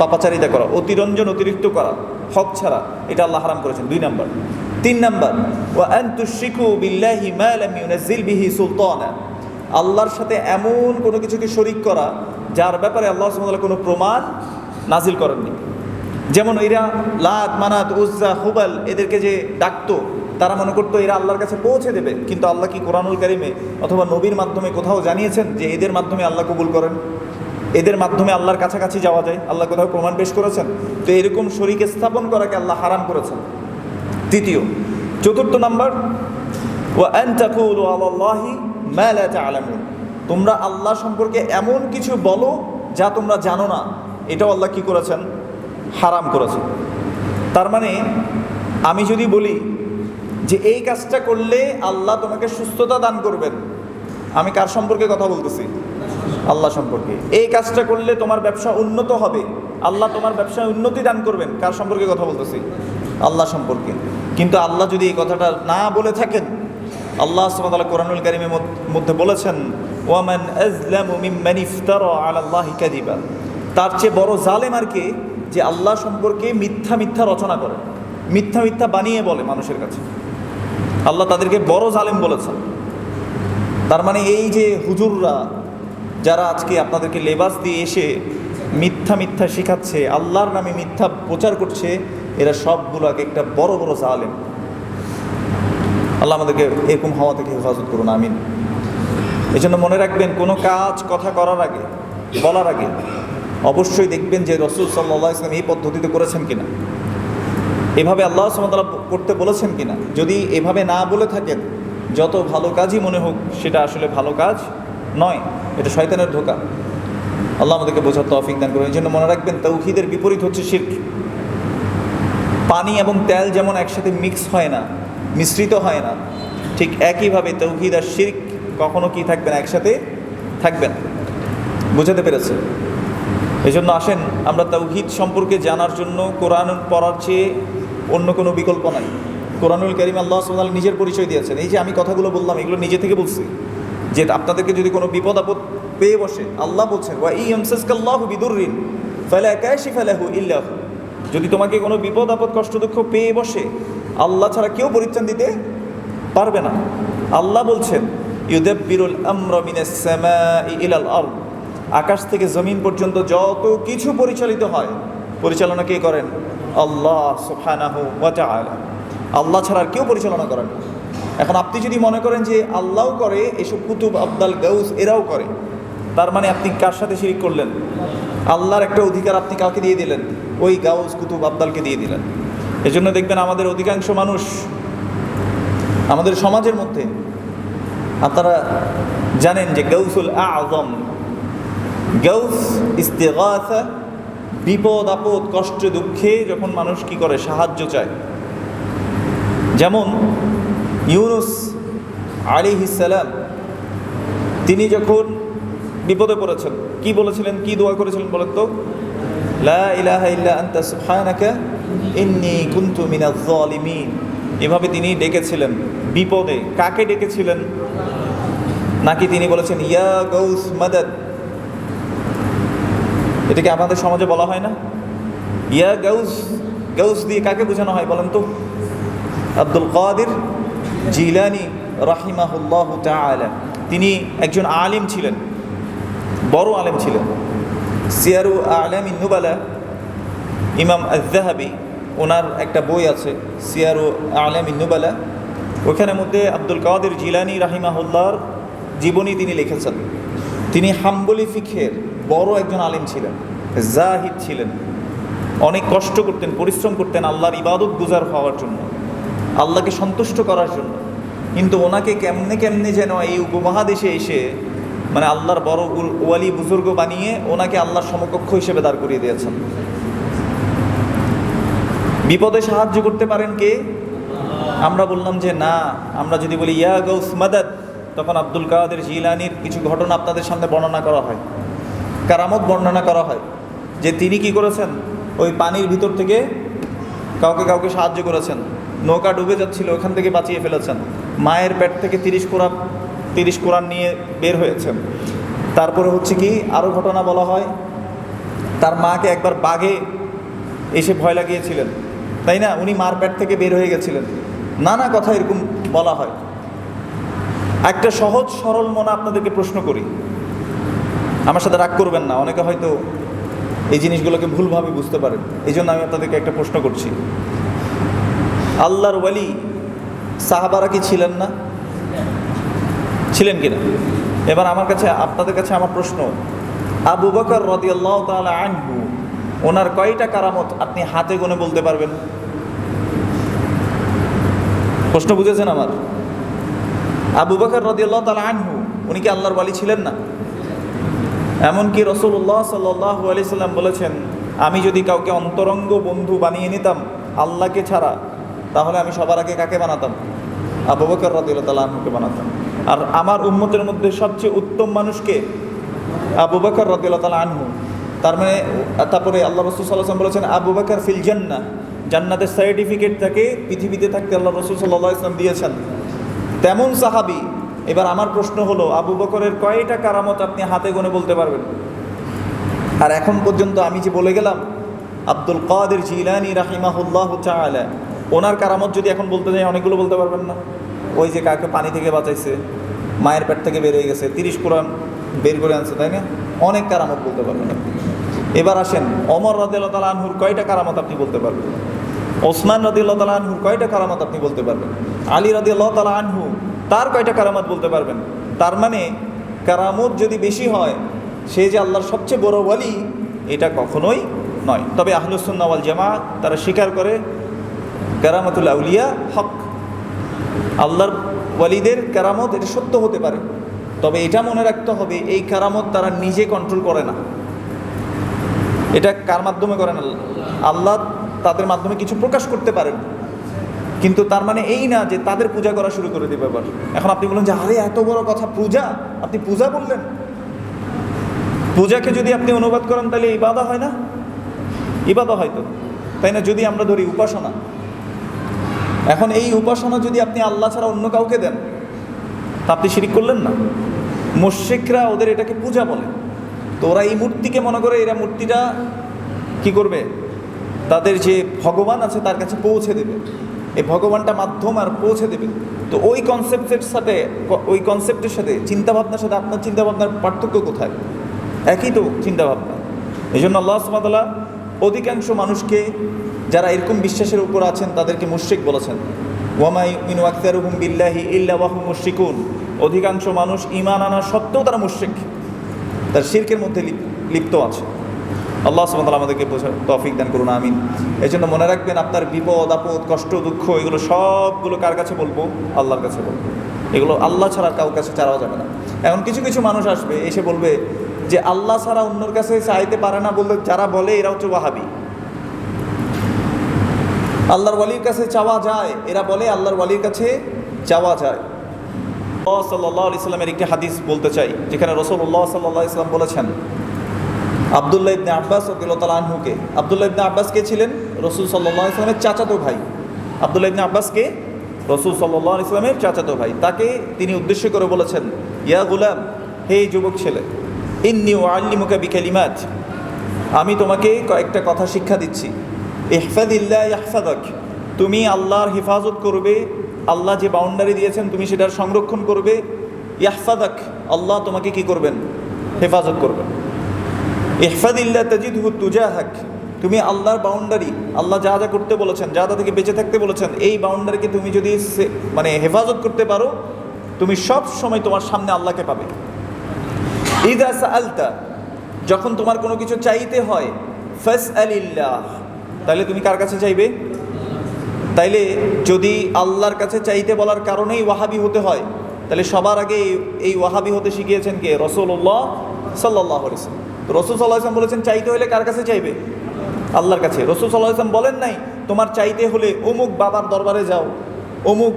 পাপাচারিতা করা, অতিরঞ্জন অতিরিক্ত করা, হক ছাড়া, এটা আল্লাহ হারাম করেছেন। 2 নাম্বার। 3 নাম্বার, ওয়া আন তুশরিকু বিল্লাহি মা লাম ইউনাজ্জিল বিহি সুলতানা, আল্লাহর সাথে এমন কোনো কিছুকে শরীক করা যার ব্যাপারে আল্লাহ সুবহানাহু ওয়া তাআলা কোনো প্রমাণ নাজিল করেননি। যেমন এরা লাত, মানাত, উজ্জা, হুবাল এদেরকে যে ডাকতো, তারা মনে করতো এরা আল্লাহর কাছে পৌঁছে দেবে, কিন্তু আল্লাহ কি কোরআনুল কারিমে অথবা নবীর মাধ্যমে কোথাও জানিয়েছেন যে এদের মাধ্যমে আল্লাহ কবুল করেন, এদের মাধ্যমে আল্লাহর কাছাকাছি যাওয়া যায়? আল্লাহ কোথাও প্রমাণ পেশ করেছেন? তো এরকম শরীক স্থাপন করাকে আল্লাহ হারাম করেছেন। তৃতীয়। চতুর্থ নাম্বার, ওয়া আন তাকুলু আলাল্লাহি মা লা তা'লামুন, তোমরা আল্লাহ সম্পর্কে এমন কিছু বলো যা তোমরা জানো না, এটাও আল্লাহ কি করেছেন? হারাম করেছেন। তার মানে আমি যদি বলি যে এই কাজটা করলে আল্লাহ তোমাকে সুস্থতা দান করবেন, আমি কার সম্পর্কে কথা বলতেছি? আল্লাহ সম্পর্কে। এই কাজটা করলে তোমার ব্যবসা উন্নত হবে, আল্লাহ তোমার ব্যবসায় উন্নতি দান করবেন, কার সম্পর্কে কথা বলতেছি? আল্লাহ সম্পর্কে। কিন্তু আল্লাহ যদি এই কথাটা না বলে থাকেন, আল্লাহ সুবহানাহু ওয়া তাআলা কোরআনুল কারীমের মধ্যে বলেছেন, ওয়ামান আযলামু মিম্মান ইফতারা আলাল্লাহি কাযিবা, তার চেয়ে বড় জালেম আর কে? যে আল্লাহ সম্পর্কে মিথ্যা মিথ্যা রচনা করে, মিথ্যা মিথ্যা বানিয়ে বলে মানুষের কাছে। আল্লাহ তাদেরকে বড় জালেম বলেছেন। তার মানে এই যে হুজুররা যারা আজকে আপনাদেরকে লেবাস দিয়ে এসে মিথ্যা মিথ্যা শেখাচ্ছে, আল্লাহর নামে মিথ্যা প্রচার করছে, এরা সবগুলো একটা বড় বড় জালেম। আল্লাহ আমাদেরকে এরকম হওয়া থেকে হেফাজত করুন, আমিন। এই জন্য মনে রাখবেন, কোনো কাজ কথা করার আগে, বলার আগে অবশ্যই দেখবেন যে রাসূল সাল্লাল্লাহু আলাইহি ওয়াসাল্লাম এই পদ্ধতিতে করেছেন কিনা, এভাবে আল্লাহ সুবহানাহু ওয়া তাআলা করতে বলেছেন কিনা। যদি এভাবে না বলে থাকেন, যত ভালো কাজই মনে হোক সেটা আসলে ভালো কাজ নয়, এটা শয়তানের ধোঁকা। আল্লাহ আমাদেরকে বোঝার তৌফিক দান করুন। এই জন্য মনে রাখবেন, তাওহীদের বিপরীত হচ্ছে শিরক। পানি এবং তেল যেমন একসাথে মিক্স হয় না, মিশ্রিত হয় না, ঠিক একইভাবে তাওহীদ আর শিরক কখনো কি থাকবে না, একসাথে থাকবে না। বুঝাতে পেরেছে? এই জন্য আসেন আমরা তাওহীদ সম্পর্কে জানার জন্য কোরআন পড়ার চেয়ে অন্য কোনো বিকল্প নাই। কোরআনুল কারীম আল্লাহ সুবহানাহু ওয়া তাআলা নিজের পরিচয় দিয়েছেন। এই যে আমি কথাগুলো বললাম, এগুলো নিজে থেকে বলছি, যে আপনাদেরকে যদি কোনো বিপদ আপদ পেয়ে বসে, আল্লাহ বলছেন, ওয়া ইয়ামসাসকাল্লাহু বিদুররিন ফালা কাশিফা লাহু ইল্লা হু, যদি তোমাকে কোনো বিপদ আপদ কষ্ট দুঃখ পেয়ে বসে, আল্লাহ ছাড়া কেউ পরিত্রাণ দিতে পারবে না। আল্লাহ বলছেন, ইউদাব্বিরুল আমরা মিনাস সামাই ইলাল আরদ, আকাশ থেকে জমিন পর্যন্ত যত কিছু পরিচালিত হয়, পরিচালনা কে করেন? আল্লাহ সুবহানাহু ওয়া তাআলা। আল্লাহ ছাড়া আর কেউ পরিচালনা করেন না। এখন আপনি যদি মনে করেন যে আল্লাহও করে, এসব কুতুব, আবদাল, গাউস এরাও করে, তার মানে আপনি কার সাথে শিরিক করলেন? আল্লাহর একটা অধিকার আপনি কাউকে দিয়ে দিলেন, ওই গাউস, কুতুব, আবদালকে দিয়ে দিলেন। এজন্য দেখবেন আমাদের অধিকাংশ মানুষ, আমাদের সমাজের মধ্যে আপনারা জানেন যে গাউসুল আযম, গাউস ইস্তিগাসা, বিপদ আপদ কষ্ট দুঃখে যখন মানুষ কি করে? সাহায্য চায়। যেমন ইউনুস আলাইহিস সালাম, তিনি যখন বিপদে পড়েছেন, কি বলেছিলেন, কি দোয়া করেছিলেন বলেন তো? লা ইলাহা ইল্লা আনতা সুবহানাকা ইন্নী কুনতু মিনাজ জালিমিন। এভাবে তিনি ডেকেছিলেন বিপদে। কাকে ডেকেছিলেন? নাকি তিনি বলেছেন ইয়া গাউস মাদাদ? এটাকে আমাদের সমাজে বলা হয় না? ইয়া গাউস, গাউস দিয়ে কাকে বোঝানো হয় বলেন তো? আব্দুল কাদের জিলানি রাহিমাহুল্লাহু তাআলা, তিনি একজন আলিম ছিলেন, বড় আলিম ছিলেন। সিয়ারু আ'লামিন নুবালা, ইমাম আয-যাহাবী ওনার একটা বই আছে সিয়ারু আ'লামিন নুবালা, ওখানের মধ্যে আব্দুল কাদের জিলানী রাহিমাহুল্লাহর জীবনী তিনি লিখেছেন। তিনি হাম্বলি ফিকহের বড় একজন আলিম ছিলেন, জাহিদ ছিলেন, অনেক কষ্ট করতেন, পরিশ্রম করতেন আল্লাহর ইবাদত গুজার হওয়ার জন্য, আল্লাহকে সন্তুষ্ট করার জন্য। কিন্তু ওনাকে কেমনে কেমনে যেন এই উপমহাদেশে এসে মানে আল্লাহর বড় ওয়ালি বুজুর্গ বানিয়ে ওনাকে আল্লাহর সমকক্ষ হিসেবে দাঁড় করিয়ে দিয়েছেন। বিপদে সাহায্য করতে পারেন কে? আমরা বললাম যে না, আমরা যদি বলি ইয়া গাউস মাদাদ, তখন আব্দুল কাদের জিলানীর কিছু ঘটনা আপনাদের সামনে বর্ণনা করা হয়, কারামত বর্ণনা করা হয় যে তিনি কি করেছেন, ওই পানির ভিতর থেকে কাউকে কাউকে সাহায্য করেছেন, নৌকা ডুবে যাচ্ছিল ওখান থেকে বাঁচিয়ে ফেলেছেন, মায়ের পেট থেকে 30 কোরআন নিয়ে বের হয়েছেন। তারপরে হচ্ছে কি আরও ঘটনা বলা হয়, তার মাকে একবার বাঘে এসে ভয় লাগিয়েছিলেন, তাই না, উনি মার পেট থেকে বের হয়ে গেছিলেন। নানা কথা এরকম বলা হয়। একটা সহজ সরল মনে আপনাদেরকে প্রশ্ন করি, আমার সাথে রাগ করবেন না, অনেকে হয়তো এই জিনিসগুলোকে ভুলভাবে বুঝতে পারেন, এই জন্য আমি আপনাদেরকে একটা প্রশ্ন করছি। আল্লাহর ওয়ালি সাহাবারা কি ছিলেন না? ছিলেন কিনা? এবার আপনাদের কাছে আমার প্রশ্ন, আবু বকর রাদিয়াল্লাহু তাআলা আনহু ওনার কয়টা কারামত আপনি হাতে গুনে বলতে পারবেন? প্রশ্ন বুঝেছেন আমার? আবু বকর রাদিয়াল্লাহু তাআলা আনহু উনি কি আল্লাহর ওয়ালি ছিলেন না? এমনকি রাসূলুল্লাহ সাল্লাল্লাহু আলাইহি সাল্লাম বলেছেন, আমি যদি কাউকে অন্তরঙ্গ বন্ধু বানিয়ে নিতাম আল্লাহকে ছাড়া, তাহলে আমি সবার আগে কাকে বানাতাম? আবু বকর রাদিয়াল্লাহু তাআলা আনহুকে বানাতাম। আর আমার উম্মতের মধ্যে সবচেয়ে উত্তম মানুষকে? আবু বকর রাদিয়াল্লাহু তাআলা আনহু। তার মানে তারপরে আল্লাহ রাসূল সাল্লাল্লাহু আলাইহি ওয়াসাল্লাম বলেছেন, আবু বকর ফিল জান্নাহ, জান্নাতের সার্টিফিকেট তাকে পৃথিবীতে থাকতে আল্লাহ রাসূল সাল্লাল্লাহু আলাইহি ওয়াসাল্লাম দিয়েছেন। তেমন সাহাবী। এবার আমার প্রশ্ন হলো, আবু বকরের কয়টা কারামত আপনি হাতে গুনে বলতে পারবেন? আর এখন পর্যন্ত আমি যে বলে গেলাম আব্দুল কাদের জিলানী রাহিমাহুল্লাহু তাআলা, ওনার কারামত যদি এখন বলতে যাই অনেকগুলো বলতে পারবেন না। ওই যে কাকে পানি থেকে বাঁচাইছে, মায়ের পেট থেকে বের হয়ে গেছে, 30 কোরআন বের করে আনছে, তাই না? অনেক কারামত বলতে পারবেন আপনি। এবার আসেন, ওমর রাদিয়াল্লাহু তাআলা আনহুর কয়টা কারামত আপনি বলতে পারবেন? ওসমান রাদিয়াল্লাহু তাআলা আনহুর কয়টা কারামত আপনি বলতে পারবেন? আলী রাদিয়াল্লাহু তাআলা আনহু তার কয়টা কারামত বলতে পারবেন? তার মানে কারামত যদি বেশি হয় সে যে আল্লাহর সবচেয়ে বড় ওয়ালি, এটা কখনোই নয়। তবে আহলুস সুন্নাহ ওয়াল জামাআত তারা স্বীকার করে কারামাতুল আউলিয়া হক, আল্লাহর ওয়ালিদের কারামত এটা সত্য হতে পারে। তবে এটা মনে রাখতে হবে, এই কারামত তারা নিজে কন্ট্রোল করে না। এটা কার মাধ্যমে করেন? আল্লাহ তাদের মাধ্যমে কিছু প্রকাশ করতে পারেন, কিন্তু তার মানে এই না যে তাদের পূজা করা শুরু করে দেবে। আবার এখন আপনি বলেন যে আরে এত বড় কথা পূজা, আপনি পূজা বললেন। পূজাকে যদি আপনি অনুবাদ করেন তাহলে ইবাদা হয় না? ইবাদা হয়তো, তাই না? যদি আমরা ধরি উপাসনা, এখন এই উপাসনা যদি আপনি আল্লাহ ছাড়া অন্য কাউকে দেন তা আপনি শিরিক করলেন না? মুশরিকরা ওদের এটাকে পূজা বলে। তো ওরা এই মূর্তিকে মনে করে এরা মূর্তিটা কি করবে, তাদের যে ভগবান আছে তার কাছে পৌঁছে দেবে, এই ভগবানটা মাধ্যম আর পৌঁছে দেবে। তো ওই কনসেপ্টের সাথে চিন্তাভাবনার সাথে আপনার চিন্তাভাবনার পার্থক্য কোথায়? একই তো চিন্তাভাবনা। এই জন্য আল্লাহ সুবহানাহু ওয়া তাআলা অধিকাংশ মানুষকে যারা এরকম বিশ্বাসের উপর আছেন তাদেরকে মুশরিক বলেছেন। ওয়ামা ইউমিনু আকসারুহুম বিল্লাহি ইল্লা ওয়া হুম মুশরিকুন। অধিকাংশ মানুষ ঈমান আনা সত্ত্বেও তারা মুশরিক, তার শিরকের মধ্যে লিপ্ত আছে। আল্লাহ সুবহানাহু ওয়া তাআলা আমাদেরকে বোঝার তৌফিক দান করুন, আমিন। এই জন্য মনে রাখবেন, আপনার বিপদ আপদ কষ্ট দুঃখ এগুলো সবগুলো কার কাছে বলবো? আল্লাহর কাছে বলবো। এগুলো আল্লাহ ছাড়া কারোর কাছে চাওয়া যাবে না। এখন কিছু কিছু মানুষ আসবে এসে বলবে যে আল্লাহ ছাড়া অন্যর কাছে চাইতে পারে না, বললে যারা বলে এরা হচ্ছে ওয়াহাবি। আল্লাহর ওয়ালির কাছে চাওয়া যায়, এরা বলে আল্লাহর ওয়ালির কাছে চাওয়া যায়। সাল্লাল্লাহু আলাইহি সাল্লামের একটি হাদিস বলতে চাই, যেখানে রাসূলুল্লাহ সাল্লাল্লাহু আলাইহি সাল্লাম বলেছেন আব্দুল্লাহ ইবনে আব্বাস রাদিয়াল্লাহু তাআলা আনহুকে। আব্দুল্লাহ ইবনে আব্বাস কে ছিলেন? রাসূল সাল্লাল্লাহু আলাইহি সাল্লামের চাচাতো ভাই। আব্দুল্লাহ ইবনে আব্বাস কে? রাসূল সাল্লাল্লাহু আলাইহি সাল্লামের চাচাতো ভাই। তাকে তিনি উদ্দেশ্য করে বলেছেন, ইয়া গুলাম, হে যুবক ছেলে, ইন্নী উআল্লিমুকা বিকালিমাত, আমি তোমাকে কয়েকটা কথা শিক্ষা দিচ্ছি। ইহফাযিল্লাহ ইয়াহফাযুক, তুমি আল্লাহর হেফাজত করবে, আল্লাহ যে বাউন্ডারি দিয়েছেন তুমি সেটার সংরক্ষণ করবে, ইয়াহফাযাক, আল্লাহ তোমাকে কি করবেন? হেফাজত করবেন। ইহফাযিল্লাহ তাজিদহু তুজাহাক, তুমি আল্লাহর বাউন্ডারি, আল্লাহ যা যা করতে বলেছেন, যা যা থেকে বেঁচে থাকতে বলেছেন, এই বাউন্ডারিকে তুমি যদি মানে হেফাজত করতে পারো, তুমি সব সময় তোমার সামনে আল্লাহকে পাবে। ইযা সাআলতা, যখন তোমার কোনো কিছু চাইতে হয়, ফাসআলিল্লাহ, তাহলে তুমি কার কাছে চাইবে? তাইলে যদি আল্লাহর কাছে চাইতে বলার কারণেই ওয়াহাবি হতে হয়, তাহলে সবার আগে এই ওয়াহাবি হতে শিখিয়েছেন কে? রাসূলুল্লাহ সাল্লাল্লাহু আলাইহি ওয়াসাল্লাম। তো রাসূল সাল্লাল্লাহু আলাইহি ওয়াসাল্লাম বলেছেন চাইতে হলে কার কাছে চাইবে? আল্লাহর কাছে। রাসূল সাল্লাল্লাহু আলাইহি ওয়াসাল্লাম বলেন নাই তোমার চাইতে হলে অমুক বাবার দরবারে যাও, অমুক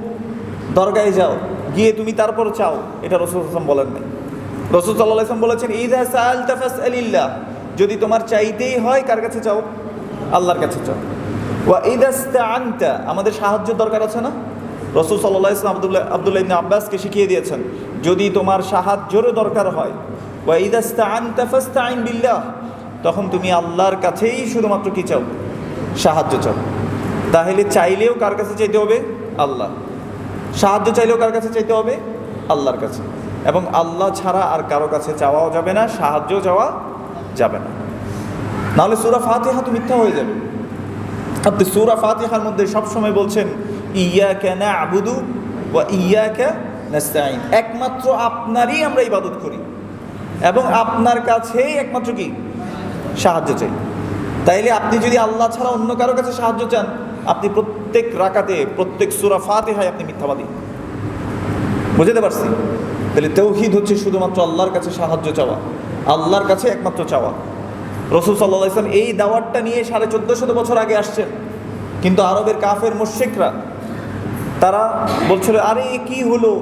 দরগায় যাও, গিয়ে তুমি তারপর চাও। এটা রাসূল সাল্লাল্লাহু আলাইহি ওয়াসাল্লাম বলেন নাই। রাসূল সাল্লাল্লাহু আলাইহি ওয়াসাল্লাম বলেছেন ইযা সাআলতা ফাসআলিল্লাহ, যদি তোমার চাইতেই হয় কার কাছে চাও? আল্লাহর কাছে চাও। ওয়া ইযা ইসতাআনতা, আমাদের সাহায্য দরকার আছে না? রাসূল সাল্লাল্লাহু আলাইহি ওয়াসাল্লাম আব্দুল্লাহ ইবনে আব্বাসকে শিখিয়ে দিয়েছেন, যদি তোমার সাহায্যের দরকার হয়, ওয়া ইযা ইসতাআনতা ফাসতাঈন বিল্লাহ, তখন তুমি আল্লাহর কাছেই শুধুমাত্র কি চাও? সাহায্য চাও। তাহলে চাইলেও কার কাছে চাইতে হবে? আল্লাহ। সাহায্য চাইলেও কার কাছে চাইতে হবে? আল্লাহর কাছে। এবং আল্লাহ ছাড়া আর কারো কাছে চাওয়াও যাবে না, সাহায্য চাওয়া যাবে না, নাহলে সূরা ফাতিহা তো মিথ্যা হয়ে যাবে। আপনি সূরা ফাতিহার মধ্যে সবসময় বলছেন ইয়াকা না'বুদু ওয়া ইয়াকা নাস্তাঈন, একমাত্র আপনারই আমরা ইবাদত করি এবং আপনার কাছেই একমাত্র কি? সাহায্য চাই। তাইলে আপনি যদি আল্লাহ ছাড়া অন্য কারো কাছে সাহায্য চান, আপনি প্রত্যেক রাকাতে, প্রত্যেক সূরা ফাতিহায় আপনি মিথ্যাবাদী। বুঝতে পারছি? তাহলে তাওহীদ হচ্ছে শুধুমাত্র আল্লাহর কাছে সাহায্য চাওয়া, আল্লাহর কাছে একমাত্র চাওয়া। রাসূল সাল্লাল্লাহু আলাইহি ওয়াসাল্লাম এই দাওয়াতটা নিয়ে 1450 বছর আগে আসছেন, কিন্তু আরবের কাফের মুশরিকরা তারা বলছিল আরে কি হলো,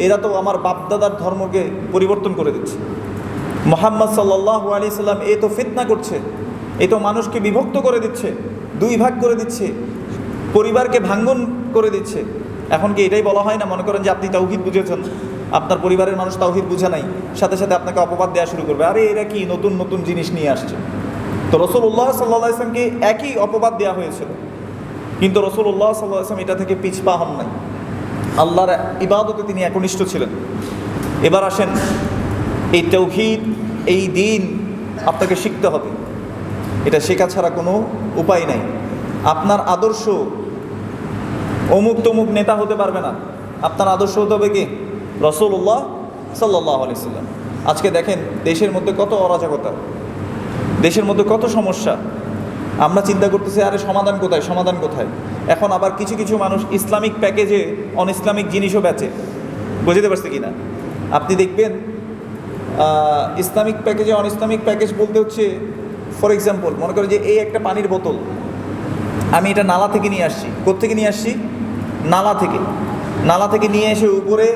এরা তো আমার বাপদাদার ধর্মকে পরিবর্তন করে দিচ্ছে। মুহাম্মদ সাল্লাল্লাহু আলাইহি সাল্লাম এ তো ফিতনা করছে, এ তো মানুষকে বিভক্ত করে দিচ্ছে, দুই ভাগ করে দিচ্ছে, পরিবারকে ভাঙ্গন করে দিচ্ছে। এখন কি এটাই বলা হয় না? মনে করেন যে আপনি তাওহীদ বুঝেছেন, আপনার পরিবারের মানুষ তাওহীদ বুঝে নাই, সাথে সাথে আপনাকে অপবাদ দেওয়া শুরু করবে, আরে এরা কি নতুন নতুন জিনিস নিয়ে আসছে। তো রাসূলুল্লাহ সাল্লাল্লাহু আলাইহি ওয়াসাল্লামকে একই অপবাদ দেওয়া হয়েছিল, কিন্তু রাসূলুল্লাহ সাল্লাল্লাহু আলাইহি ওয়াসাল্লাম এটা থেকে পিছপা হন নাই, আল্লাহর ইবাদতে তিনি একনিষ্ঠ ছিলেন। এবার আসেন, এই তাওহীদ, এই দ্বীন আপনাকে শিখতে হবে, এটা শেখা ছাড়া কোনো উপায় নাই। আপনার আদর্শ অমুক তমুক নেতা হতে পারবে না, আপনার আদর্শ হতে হবে কি? রাসূলুল্লাহ সাল্লাল্লাহু আলাইহি ওয়াসাল্লাম। আজকে দেখেন দেশের মধ্যে কত অরাজকতা, দেশের মধ্যে কত সমস্যা, আমরা চিন্তা করতেছি আরে সমাধান কোথায়, সমাধান কোথায়। এখন আবার কিছু কিছু মানুষ ইসলামিক প্যাকেজে অন ইসলামিক জিনিসও বেচে। বুঝতে পারছি কি না? আপনি দেখবেন ইসলামিক প্যাকেজে অন ইসলামিক প্যাকেজ বলতে হচ্ছে, ফর এক্সাম্পল মনে করেন যে এই একটা পানির বোতল আমি এটা নালা থেকে নিয়ে আসছি। কোত্থেকে নিয়ে আসছি? নালা থেকে। নালা থেকে নিয়ে এসে উপরে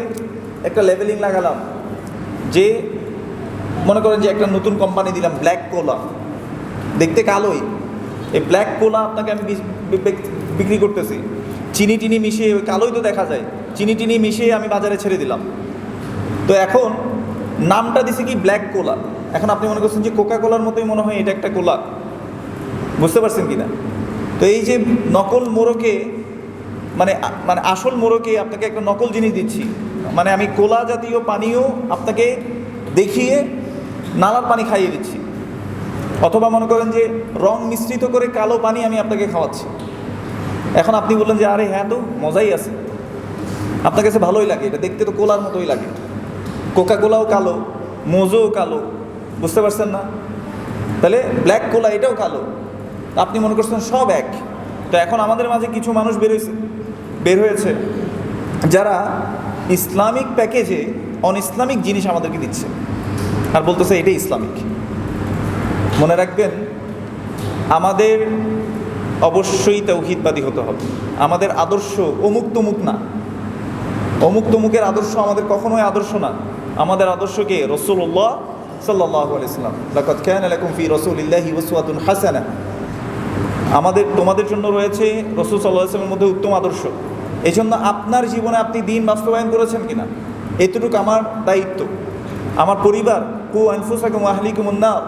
একটা লেভেলিং লাগালাম, যে মনে করেন যে একটা নতুন কোম্পানি দিলাম ব্ল্যাক কোলা, দেখতে কালোই, এই ব্ল্যাক কোলা আপনাকে আমি বিক্রি করতেছি, চিনি টিনি মিশিয়ে, কালোই তো দেখা যায়, চিনি টিনি মিশিয়ে আমি বাজারে ছেড়ে দিলাম। তো এখন নামটা দিছে কি? ব্ল্যাক কোলা। এখন আপনি মনে করছেন যে কোকা কোলার মতোই মনে হয় এটা একটা কোলা। বুঝতে পারছেন কি না? তো এই যে নকল মোড়কে মানে মানে আসল মোড়কে আপনাকে একটা নকল জিনিস দিচ্ছি, মানে আমি কোলা জাতীয় পানীয় আপনাকে দেখিয়ে নালার পানি খাইয়ে দিচ্ছি, অথবা মনে করেন যে রং মিশ্রিত করে কালো পানি আমি আপনাকে খাওয়াচ্ছি। এখন আপনি বললেন যে আরে হ্যাঁ তো মজাই আছে, আপনার কাছে ভালোই লাগে, এটা দেখতে তো কোলার মতোই লাগে, কোকা কোলাও কালো, মোজোও কালো। বুঝতে পারছেন না? তাহলে ব্ল্যাক কোলা এটাও কালো, আপনি মনে করছেন সব এক। তো এখন আমাদের মাঝে কিছু মানুষ বের হয়েছে যারা ইসলামিক প্যাকেজে অন ইসলামিক জিনিস আমাদেরকে দিচ্ছে আর বলতেছে এটাই ইসলামিক। মনে রাখবেন, আমাদের অবশ্যই তাওহীদবাদী হতে হবে। আমাদের আদর্শ অমুক তমুক না, অমুক তমুকের আদর্শ আমাদের কখনোই আদর্শ না। আমাদের আদর্শকে রাসূলুল্লাহ সাল্লাল্লাহু আলাইহি ওয়াসাল্লাম, লাকাদ কানা লাকুম ফি রাসূলিল্লাহি উসওয়াতুন হাসানাহ, তোমাদের জন্য রয়েছে রাসূল সাল্লাল্লাহু আলাইহি ওয়াসাল্লামের মধ্যে উত্তম আদর্শ। এই জন্য আপনার জীবনে আপনি দ্বীন বাস্তবায়ন করেছেন কিনা, এতটুকু আমার দায়িত্ব। আমার পরিবার, কু আনফুসাকুম ওয়া আহলিকুমুন নার,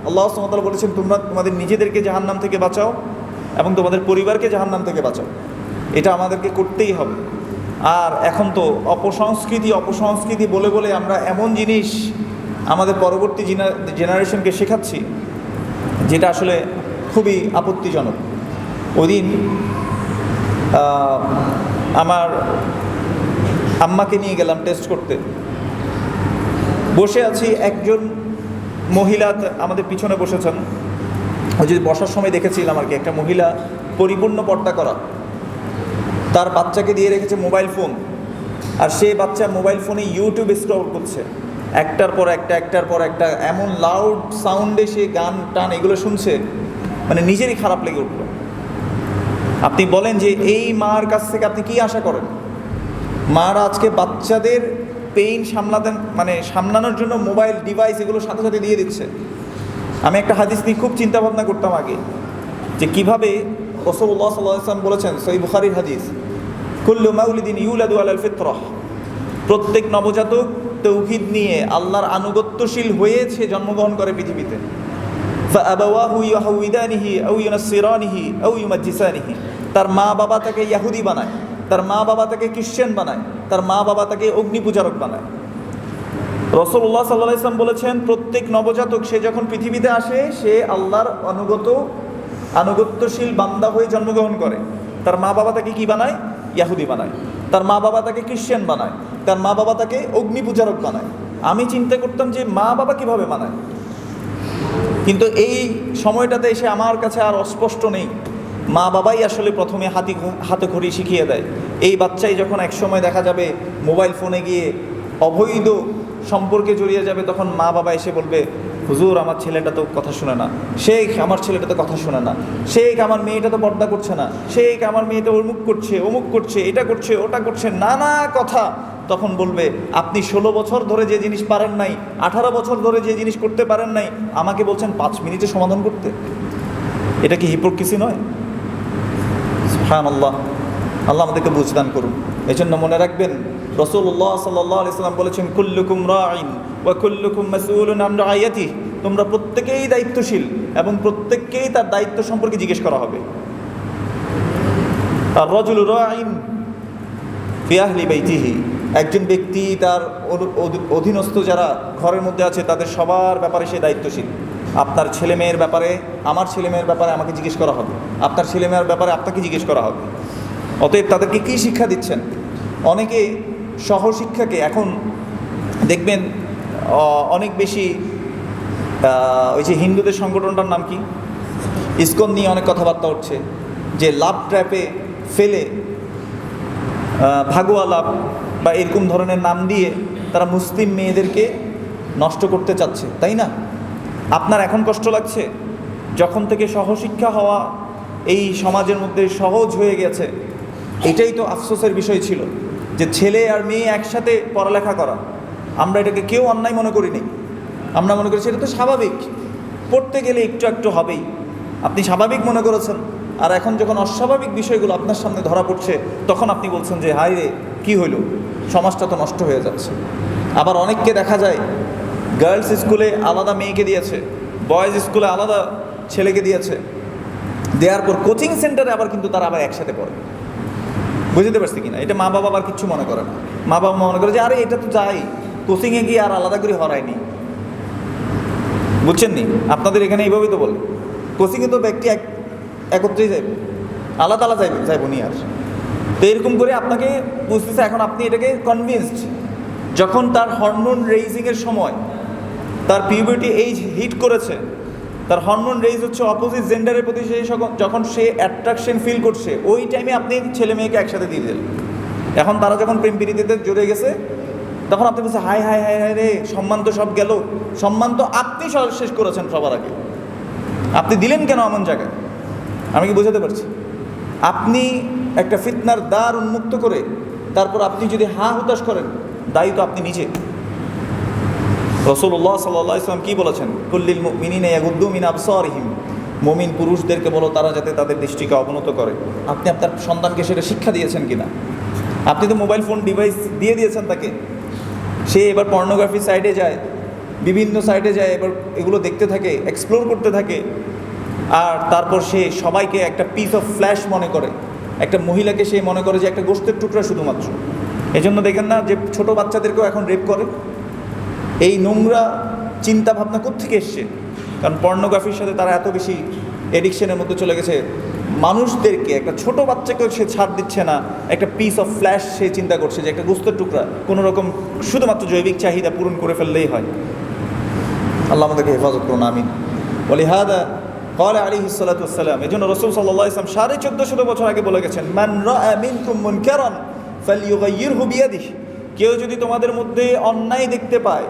আল্লাহ সুবহানাহু ওয়া তাআলা বলেছেন তোমরা তোমাদের নিজেদেরকে জাহান্নাম থেকে বাঁচাও এবং তোমাদের পরিবারকে জাহান্নাম থেকে বাঁচাও। এটা আমাদেরকে করতেই হবে। আর এখন তো অপসংস্কৃতি বলে বলে আমরা এমন জিনিস আমাদের পরবর্তী জেনারেশনকে শেখাচ্ছি যেটা আসলে খুবই আপত্তিজনক। ওই দিন আমার আম্মাকে নিয়ে গেলাম টেস্ট করতে। বসে আছি, একজন মহিলা আমাদের পিছনে বসেছেন। ওই যে বসার সময় দেখেছিলাম আর কি, একটা মহিলা পরিপূর্ণ পর্দা করা, তার বাচ্চাকে দিয়ে রেখেছে মোবাইল ফোন, আর সে বাচ্চা মোবাইল ফোনে ইউটিউব স্ক্রল করছে, একটার পর একটা এমন লাউড সাউন্ডে সে গান টান এগুলো শুনছে, মানে নিজেরই খারাপ লেগে উঠল। আপনি বলেন যে এই মার কাছ থেকে আপনি কি আশা করেন? মারা আজকে বাচ্চাদের পেইন সামলানোর জন্য মোবাইল ডিভাইস এগুলো সাথে সাথে দিয়ে দিচ্ছে। আমি একটা হাদিস নিয়ে খুব চিন্তা ভাবনা করতাম আগে, যে কিভাবে রাসূলুল্লাহ সাল্লাল্লাহু আলাইহি ওয়াসাল্লাম বলেছেন, সহিহ বুখারীর হাদিস, কুল্লু মাউলিদিন ইউলাদু আলাল ফিতরাহ, প্রত্যেক নবজাতক তাওহীদ নিয়ে আল্লাহর আনুগত্যশীল হয়েছে জন্মগ্রহণ করে পৃথিবীতে। ফাআবাওয়াহু ইউহাউইদানিহি আও ইউনাসসিরানিহি আও ইউমাজ্জিসানিহি, তার মা বাবা তাকে ইহুদি বানায়, তার মা বাবা তাকে খ্রিস্টান বানায়, তার মা বাবা তাকে অগ্নিপূজারক বানায়। রাসূলুল্লাহ সাল্লাল্লাহু আলাইহি ওয়াসাল্লাম বলেছেন, প্রত্যেক নবজাতক সে যখন পৃথিবীতে আসে সে আল্লাহর আনুগত্যশীল বান্দা হয়ে জন্মগ্রহণ করে। তার মা বাবা তাকে কি বানায়? ইহুদি বানায়। তার মা বাবা তাকে খ্রিস্টান বানায়, তার মা বাবা তাকে অগ্নিপূজারক বানায়। আমি চিন্তা করতাম যে মা বাবা কিভাবে বানায়, কিন্তু এই সময়টাতে এসে আমার কাছে আর অস্পষ্ট নেই। মা বাবাই আসলে প্রথমে হাতে খড়ি শিখিয়ে দেয়। এই বাচ্চাই যখন একসময় দেখা যাবে মোবাইল ফোনে গিয়ে অবৈধ সম্পর্কে জড়িয়ে যাবে, তখন মা বাবা এসে বলবে, হুজুর আমার ছেলেটা তো কথা শুনে না, শেখ আমার ছেলেটা তো কথা শুনে না, শেখ আমার মেয়েটা তো পর্দা করছে না, শেখ আমার মেয়েটা অমুক করছে, এটা করছে, ওটা করছে, নানা কথা। তখন বলবে, আপনি 16 বছর ধরে যে জিনিস পারেন নাই, 18 বছর ধরে যে জিনিস করতে পারেন নাই, আমাকে বলছেন 5 মিনিটে সমাধান করতে। এটা কি হিপোক্রিসি নয়? সুবহানাল্লাহ, আল্লাহ আমাদেরকে বুঝদান করুন। এই জন্য মনে রাখবেন, রাসূলুল্লাহ সাল্লাল্লাহু আলাইহি ওয়াসাল্লাম বলেছেন, কুল্লুকুম রাঈন ওয়া কুল্লুকুম মাসউলুন আন রাইয়াতিহি, তোমরা প্রত্যেকেই দায়িত্বশীল এবং প্রত্যেককেই তার দায়িত্ব সম্পর্কে জিজ্ঞেস করা হবে। আর রাজুলু রাঈন ফি আহলি বাইতিহি, একজন ব্যক্তি তার অধীনস্থ যারা ঘরের মধ্যে আছে তাদের সবার ব্যাপারে সে দায়িত্বশীল। আপনার ছেলে মেয়ের ব্যাপারে, আমার ছেলে মেয়ের ব্যাপারে আমাকে জিজ্ঞেস করা হবে, আপনার ছেলে মেয়ের ব্যাপারে আপনাকে জিজ্ঞেস করা হবে। অতএব তাদেরকে কী শিক্ষা দিচ্ছেন? অনেকে সহশিক্ষাকে এখন দেখবেন অনেক বেশি, ওই যে হিন্দুদের সংগঠনটার নাম কি, ইসকন নিয়ে অনেক কথাবার্তা উঠছে, যে লাভ ট্র্যাপে ফেলে ভাগুয়া লাভ বা এরকম ধরনের নাম দিয়ে তারা মুসলিম মেয়েদেরকে নষ্ট করতে চাচ্ছে, তাই না? আপনার এখন কষ্ট লাগছে? যখন থেকে সহশিক্ষা হওয়া এই সমাজের মধ্যে সহজ হয়ে গেছে, এটাই তো আফসোসের বিষয় ছিল, যে ছেলে আর মেয়ে একসাথে পড়ালেখা করা। আমরা এটাকে কেউ অন্যায় মনে করিনি, আমরা মনে করেছি এটা তো স্বাভাবিক, পড়তে গেলে একটু হবেই। আপনি স্বাভাবিক মনে করেছেন, আর এখন যখন অস্বাভাবিক বিষয়গুলো আপনার সামনে ধরা পড়ছে, তখন আপনি বলছেন যে হায় রে, কী হইল, সমাজটা তো নষ্ট হয়ে যাচ্ছে। আবার অনেককে দেখা যায় গার্লস স্কুলে আলাদা মেয়েকে দিয়েছে, বয়েজ স্কুলে আলাদা ছেলেকে দিয়েছে, দেওয়ার পর কোচিং সেন্টারে আবার কিন্তু তারা আবার একসাথে পড়ে। বুঝতে পারছি কিনা? এটা মা বাবা আবার কিচ্ছু মনে করে না। মা বাবা মনে করে যে আরে এটা তো যাই, কোচিংয়ে গিয়ে আর আলাদা করে হরায়নি। বুঝছেন নি? আপনাদের এখানে এইভাবেই তো বলে, কোচিংয়ে তো ব্যক্তি একত্রেই যাইব, আলাদা যাইব নি আর। তো এরকম করে আপনাকে বুঝতেছে। এখন আপনি এটাকে কনভিন্সড, যখন তার হরমোন রেইজিংয়ের সময়, তার পিউবার্টি এইজ হিট করেছে, তার হরমোন রেইজ হচ্ছে অপোজিট জেন্ডারের প্রতি, যখন সে অ্যাট্রাকশন ফিল করছে, ওই টাইমে আপনি ছেলে মেয়েকে একসাথে দিয়ে দিলেন। এখন তারা যখন প্রেম প্রীতিতে জড়ে গেছে, তখন আপনি বলছেন হাই হাই হাই হাই রে, সম্মান তো সব গেল। সম্মান তো আপনি শেষ করেছেন সবার আগে, আপনি দিলেন কেন এমন জায়গায়? আমি কি বোঝাতে পারছি? আপনি একটা ফিতনার দ্বার উন্মুক্ত করে তারপর আপনি যদি হুতাশ করেন, দায়ী তো আপনি নিজে। রাসূলুল্লাহ সাল্লাল্লাহু আলাইহি ওয়াসাল্লাম কি বলেছেন? কুল্লিল মুমিনিনা ইয়াগুদ্দু মিন আবসারিহিম, মুমিন পুরুষদেরকে বলো তারা যাতে তাদের দৃষ্টিকে অবনত করে। আপনি আপনার সন্তানকে সেটা শিক্ষা দিয়েছেন কিনা? আপনি তো মোবাইল ফোন ডিভাইস দিয়ে দিয়েছেন তাকে, সে এবার পর্নোগ্রাফি সাইটে যায়, বিভিন্ন সাইটে যায়, এবার এগুলো দেখতে থাকে, এক্সপ্লোর করতে থাকে, আর তারপর সে সবাইকে একটা পিস অফ ফ্ল্যাশ মনে করে, একটা মহিলাকে সে মনে করে যে একটা গোশতের টুকরা শুধুমাত্র। এই জন্য দেখেন না যে ছোট বাচ্চাদেরকেও এখন রেপ করে। এই নোংরা চিন্তা ভাবনা কোত্থেকে এসছে? কারণ পর্নোগ্রাফির সাথে তারা এত বেশি এডিকশনের মধ্যে চলে গেছে, মানুষদেরকে, একটা ছোট বাচ্চাকেও সে ছাড় দিচ্ছে না। একটা পিস অফ ফ্ল্যাশ সে চিন্তা করছে যে একটা গোস্তের টুকরা কোনো রকম শুধুমাত্র জৈবিক চাহিদা পূরণ করে ফেললেই হয়। আল্লাহ আমাদেরকে হেফাজত করুন, আমিন। ওয়ালিহাদা ক্বালা আলাইহিস সালাতু ওয়াস সালাম, এজন্য রাসূল সাল্লাল্লাহু আলাইহি ওয়াসাল্লাম 1450 বছর আগে বলে গেছেন, মান রাআ মিনকুম মুনকারান ফালইয়ুগাইয়িরহু বিয়াদিহি, কেউ যদি তোমাদের মধ্যে অন্যায় দেখতে পায়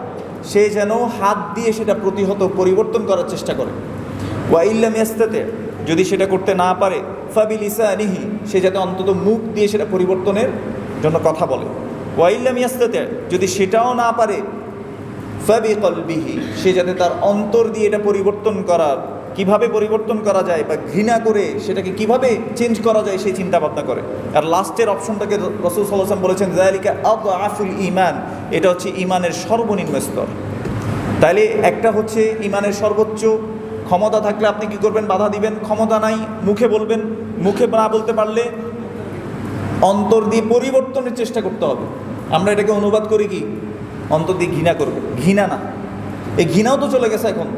সে যেন হাত দিয়ে সেটা প্রতিহত পরিবর্তন করার চেষ্টা করে। ওয়া ইল্লাম ইয়াস্তাতি, যদি সেটা করতে না পারে ফাবিলিসানিহি, সে যাতে অন্তত মুখ দিয়ে সেটা পরিবর্তনের জন্য কথা বলে। ওয়া ইল্লাম ইয়াস্তাতি, যদি সেটাও না পারে ফাবিকলবিহি, সে যাতে তার অন্তর দিয়ে এটা পরিবর্তন করার, কিভাবে পরিবর্তন করা যায় বা ঘৃণা করে সেটাকে কিভাবে চেঞ্জ করা যায় সেই চিন্তা ভাবনা করে। আর লাস্টের অপশনটাকে রাসূল সাল্লাল্লাহু আলাইহি ওয়াসাল্লাম বলেছেন যালিকা আদআফুল ঈমান, এটা হচ্ছে ঈমানের সর্বনিম্ন স্তর। তাইলে একটা হচ্ছে ঈমানের সর্বোচ্চ, ক্ষমতা থাকলে আপনি কি করবেন? বাধা দিবেন। ক্ষমতা নাই, মুখে বলবেন। মুখে না বলতে পারলে অন্তর দিয়ে পরিবর্তনের চেষ্টা করতে হবে। আমরা এটাকে অনুবাদ করি কি? অন্তর দিয়ে ঘৃণা করবে। ঘৃণা না, এই ঘৃণাও তো চলে গেছে এখন।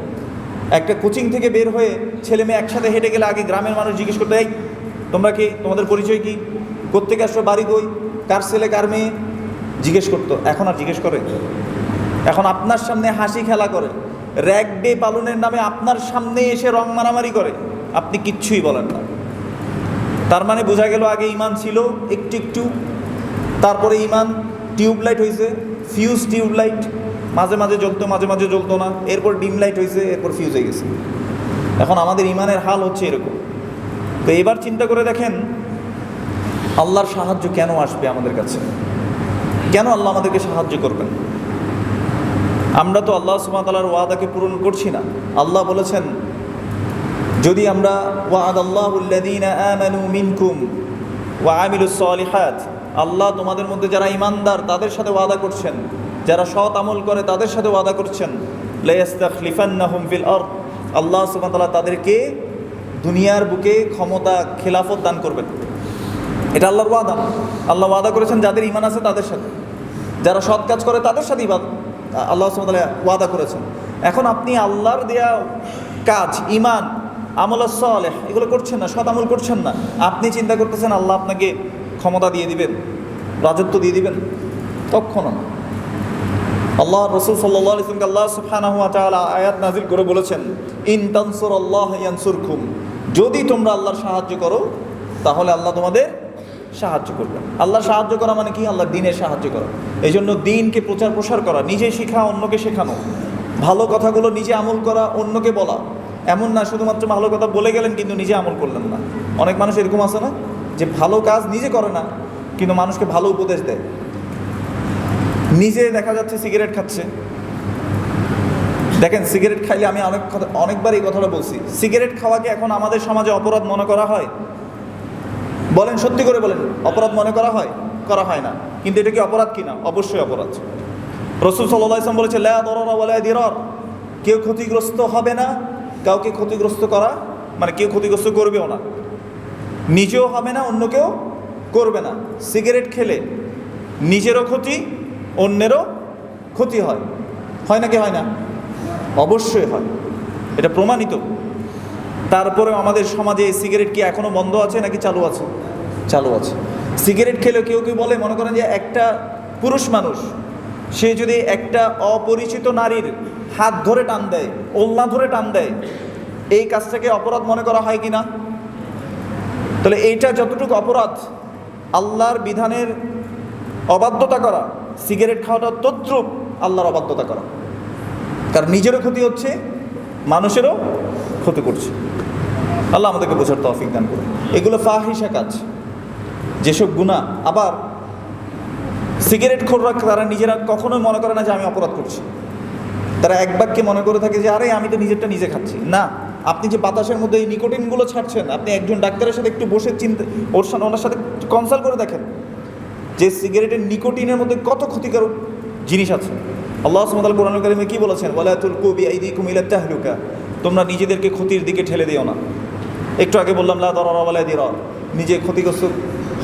একটা কোচিং থেকে বের হয়ে ছেলে মেয়ে একসাথে হেঁটে গেলে আগে গ্রামের মানুষ জিজ্ঞেস করতে, এই তোমরা কি, তোমাদের পরিচয় কি, কোত্থেকে আসছো, বাড়ি কই, কার ছেলে কার মেয়ে, জিজ্ঞেস করতো। এখন আর জিজ্ঞেস করে? এখন আপনার সামনে হাসি খেলা করে, র্যাগ ডে পালনের নামে আপনার সামনে এসে রং মারামারি করে, আপনি কিচ্ছুই বলেন না। তার মানে বোঝা গেল আগে ইমান ছিল একটু একটু, তারপরে ইমান টিউবলাইট হয়েছে, ফিউজ টিউবলাইট, মাঝে মাঝে জ্বলতো মাঝে মাঝে জ্বলতো না, এরপর ডিম লাইট হয়েছে, এরপর ফিউজ হয়ে গেছে। এখন আমাদের ইমানের হাল হচ্ছে এরকম। তো এবার চিন্তা করে দেখেন, আল্লাহর সাহায্য কেন আসবে আমাদের কাছে? কেন আল্লাহ আমাদেরকে সাহায্য করবেন? আমরা তো আল্লাহ সুবহানাহু ওয়া তাআলার ওয়াদাকে পূরণ করছি না। আল্লাহ বলেছেন, যদি আমরা ওয়া'আদাল্লাহুল্লাযীনা আমানু মিনকুম ওয়া আমিলুস সালিহাত, আল্লাহ তোমাদের মধ্যে যারা ঈমানদার তাদের সাথে ওয়াদা করছেন, যারা সৎ আমল করে তাদের সাথে ওয়াদা করছেন, লা ইস্তাখলিফান্নাহুম ফিল আরদ, আল্লাহ সুবহানাহু ওয়া তাআলা তাদেরকে দুনিয়ার বুকে ক্ষমতা, খেলাফত দান করবেন। এটা আল্লাহর ওয়াদা। আল্লাহ ওয়াদা করেছেন যাদের ঈমান আছে তাদের সাথে, যারা সৎ কাজ করে তাদের সাথে আল্লাহ সুবহানাহু ওয়া তাআলা ওয়াদা করেছেন। এখন আপনি আল্লাহর দেয়া কাজ, ঈমান, আমল সালেহ, এগুলো করছেন না, সৎ আমল করছেন না, আপনি চিন্তা করতেছেন আল্লাহ আপনাকে ক্ষমতা দিয়ে দিবেন, রাজত্ব দিয়ে দিবেন? কখনো না। আল্লাহ রাসূল সাল্লাল্লাহু আলাইহি ওয়াসাল্লাম আল্লাহ সুবহানাহু ওয়া তাআলা আয়াত নাযিল করে বলেছেন, ইন তানসুরাল্লাহ ইয়ানসুরকুম, যদি তোমরা আল্লাহর সাহায্য করো তাহলে আল্লাহ তোমাদের সাহায্য করবেন। আল্লাহর সাহায্য করা মানে কি? আল্লাহর দ্বীনের সাহায্য করা। এই জন্য দ্বীনকে প্রচার প্রসার করা, নিজে শেখা, অন্যকে শেখানো, ভালো কথাগুলো নিজে আমল করা, অন্যকে বলা। এমন না শুধুমাত্র ভালো কথা বলে গেলেন কিন্তু নিজে আমল করলেন না। অনেক মানুষ এরকম আছে না, যে ভালো কাজ নিজে করে না কিন্তু মানুষকে ভালো উপদেশ দেয়। নিজে দেখা যাচ্ছে সিগারেট খাচ্ছে। দেখেন, সিগারেট খাইলে, আমি অনেকবার এই কথাটা বলছি, সিগারেট খাওয়াকে এখন আমাদের সমাজে অপরাধ মনে করা হয়? বলেন, সত্যি করে বলেন, অপরাধ মনে করা হয়? করা হয় না। কিন্তু এটা কি অপরাধ কিনা? অবশ্যই অপরাধ। রাসূল সাল্লাল্লাহু আলাইহি ওয়াসাল্লাম বলেছে, লা দারারা ওয়ালা দিরার, কেউ ক্ষতিগ্রস্ত হবে না, কাউকে ক্ষতিগ্রস্ত করা মানে কেউ ক্ষতিগ্রস্ত করবেও না, নিজেও হবে না, অন্যকেও করবে না। সিগারেট খেলে নিজেরও ক্ষতি, অন্যেরও ক্ষতি হয়। হয় নাকি হয় না? অবশ্যই হয়, এটা প্রমাণিত। তারপরেও আমাদের সমাজে সিগারেট কি এখনও বন্ধ আছে নাকি চালু আছে? চালু আছে। সিগারেট খেলে কেউ কেউ বলে, মনে করেন যে একটা পুরুষ মানুষ সে যদি একটা অপরিচিত নারীর হাত ধরে টান দেয়, ওলনা ধরে টান দেয়, এই কাজটাকে অপরাধ মনে করা হয় কি না? তাহলে এইটা যতটুকু অপরাধ, আল্লাহর বিধানের অবাধ্যতা করা, সিগারেট খাওয়াটা তদ্রূপ আল্লাহর অবাধ্যতা করা। কারণ নিজেরও ক্ষতি হচ্ছে, মানুষেরও ক্ষতি করছে। আল্লাহ আমাদেরকে বোঝার তৌফিক দান করে। এগুলো ফাহিশা কাজ, যেসব গুনাহ। আবার সিগারেট খোররা তারা নিজেরা কখনোই মনে করে না যে আমি অপরাধ করছি। তারা এক বাক্যে মনে করে থাকে যে আরে আমি তো নিজেরটা নিজে খাচ্ছি। না, আপনি যে বাতাসের মধ্যে এই নিকোটিনগুলো ছাড়ছেন, আপনি একজন ডাক্তারের সাথে একটু বসে ওনার সাথে কনসাল্ট করে দেখেন যে সিগারেটের নিকোটিনের মধ্যে কত ক্ষতিকারক জিনিস আছে। আল্লাহ সুবহানাহু ওয়া তাআলা কোরআনুল কারীমে কি বলেছেন? ওয়ালা তুলকু বিআইদিকুম ইলা তাহলুকা, তোমরা নিজেদেরকে ক্ষতির দিকে ঠেলে দিও না। একটু আগে বললাম লা দারারা ওয়ালা দিরার, নিজে ক্ষতিগ্রস্ত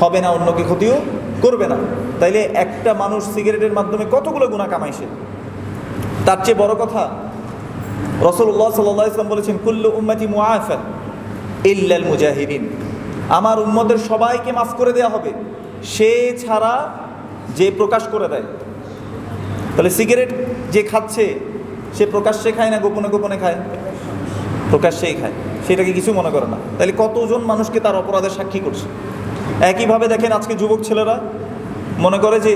হবে না, অন্যকে ক্ষতিও করবে না। তাইলে একটা মানুষ সিগারেটের মাধ্যমে কতগুলো গুনাহ কামাইছে। তার চেয়ে বড় কথা রাসূলুল্লাহ সাল্লাল্লাহু আলাইহি ওয়াসাল্লাম বলেছেন, কুল্লু উম্মতি মুআফা ইল্লাল মুজাহিরিন, আমার উম্মতের সবাইকে মাফ করে দেওয়া হবে, সে ছাড়া যে প্রকাশ করে দেয়। তাহলে সিগারেট যে খাচ্ছে সে প্রকাশ্যে খায় না গোপনে গোপনে খায়? প্রকাশ্যেই খায়, সেটাকে কিছু মনে করে না। তাহলে কতজন মানুষকে তার অপরাধের সাক্ষী করছে। একইভাবে দেখেন আজকে যুবক ছেলেরা মনে করে যে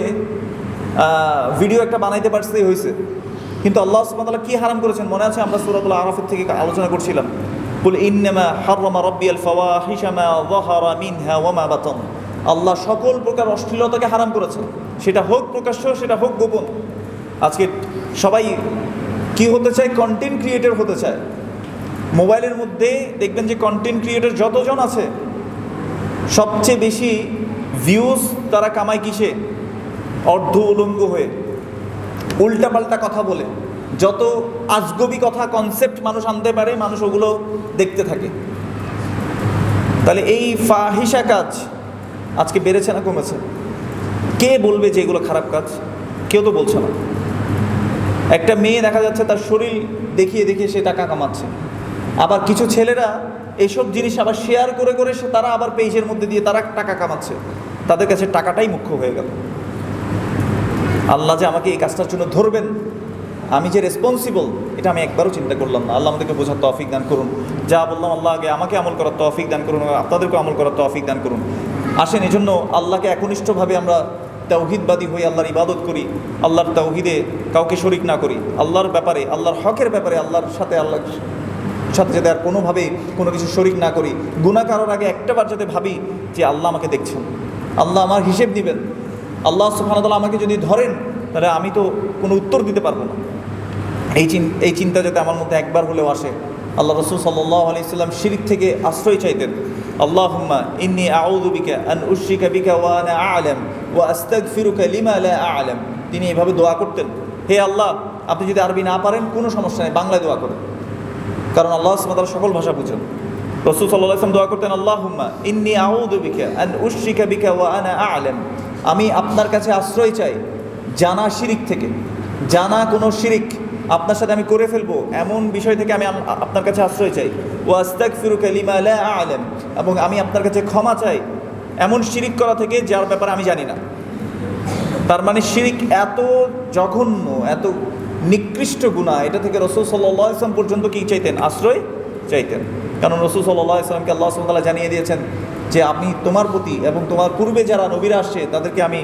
ভিডিও একটা বানাইতে পারতেই হয়েছে, কিন্তু আল্লাহ সুবহানাহু ওয়া তাআলা কি হারাম করেছেন মনে আছে? আমরা সূরাতুল আরাফের থেকে আলোচনা করছিলাম, কুল ইন্নামা হাররামা রাব্বিয়াল ফাওয়াহিশা মা যাহারা মিনহা ওয়া মা বাতান। আল্লাহ সকল প্রকার অশ্লীলতাকে হারাম করেছেন, সেটা হোক প্রকাশ্য সেটা হোক গোপন। আজকে সবাই কি হতে চায়? কন্টেন্ট ক্রিয়েটর হতে চায়। মোবাইলের মধ্যে দেখবেন যে কন্টেন্ট ক্রিয়েটর যতজন আছে সবচেয়ে বেশি ভিউজ তারা কামায় কিসে? অর্ধ উলঙ্গ হয়ে, উল্টাপাল্টা কথা বলে, যত আজগবি কথা কনসেপ্ট মানুষ আনতে পারে মানুষ ওগুলো দেখতে থাকে। তাহলে এই ফাহিশা কাজ আজকে বেড়েছে না কমেছে? কে বলবে যে এগুলো খারাপ কাজ? কেউ তো বলছে না। একটা মেয়ে দেখা যাচ্ছে তার শরীর দেখিয়ে দেখিয়ে সে টাকা কামাচ্ছে, আবার কিছু ছেলেরা এইসব জিনিস আবার শেয়ার করে করে তারা আবার পেজের মধ্যে দিয়ে তারা টাকা কামাচ্ছে। তাদের কাছে টাকাটাই মুখ্য হয়ে গেল। আল্লাহ যে আমাকে এই কাজটার জন্য ধরবেন, আমি যে রেসপন্সিবল, এটা আমি একবারও চিন্তা করলাম না। আল্লাহ আমাদেরকে বোঝার তৌফিক দান করুন। যা বললাম আল্লাহ আগে আমাকে আমল করার তৌফিক দান করুন, আপনাদেরকে আমল করার তৌফিক দান করুন। আসেন এজন্য আল্লাহকে একনিষ্ঠভাবে আমরা তাওহীদবাদী হয়ে আল্লাহর ইবাদত করি, আল্লাহর তাওহীদে কাউকে শরিক না করি, আল্লাহর ব্যাপারে আল্লাহর হকের ব্যাপারে আল্লাহর সাথে সাথে যাতে আর কোনোভাবে কোনো কিছু শরিক না করি। গুনাহ করার আগে একটাবার যাতে ভাবি যে আল্লাহ আমাকে দেখছেন, আল্লাহ আমার হিসেব নেবেন। আল্লাহ সুবহানাহু ওয়া তাআলা আমাকে যদি ধরেন তাহলে আমি তো কোনো উত্তর দিতে পারবো না। এই চিন্তা যাতে আমার মধ্যে একবার হলেও আসে। আল্লাহ রাসূল সাল্লাল্লাহু আলাইহি ওয়াসাল্লাম শিরক থেকে আশ্রয় চাইতেন। আল্লাহুম্মা ইন্নী আউযু বিকা আন উশরিকা বিকা ওয়া আনা আ'লাম ওয়া আস্তাগফিরুকা লিমা লা আ'লাম। তিনি এইভাবে দোয়া করতেন, হে আল্লাহ, আপনি যদি আরবি না পারেন কোনো সমস্যা নেই, বাংলায় দোয়া করেন, কারণ আল্লাহ সুবহানাহু ওয়া তাআলা সকল ভাষা বুঝেন। রাসূল সাল্লাল্লাহু আলাইহি ওয়াসাল্লাম দোয়া করতেন, আল্লাহুম্মা ইন্নী আউযু বিকা আন উশরিকা বিকা ওয়া আনা আ'লাম, আমি আপনার কাছে আশ্রয় চাই জানা শিরিক থেকে, জানা কোনো শিরিক আপনার সাথে আমি করে ফেলবো এমন বিষয় থেকে আমি আপনার কাছে আশ্রয় চাই। ওয়া আস্তাগফিরুকা লিমা লা আ'লাম, এবং আমি আপনার কাছে ক্ষমা চাই এমন শিরিক করা থেকে যার ব্যাপারে আমি জানি না। তার মানে শিরিক এত জঘন্য, এত নিকৃষ্ট গুনাহ, এটা থেকে রাসূল সাল্লাল্লাহু আলাইহি ওয়াসাল্লাম পর্যন্ত কি চাইতেন? আশ্রয় চাইতেন। কারণ রাসূল সাল্লাল্লাহু আলাইহি ওয়াসাল্লামকে আল্লাহ সুবহানাহু ওয়া তাআলা জানিয়ে দিয়েছেন যে আমি তোমার প্রতি এবং তোমার পূর্বে যারা নবীরা আসছে তাদেরকে আমি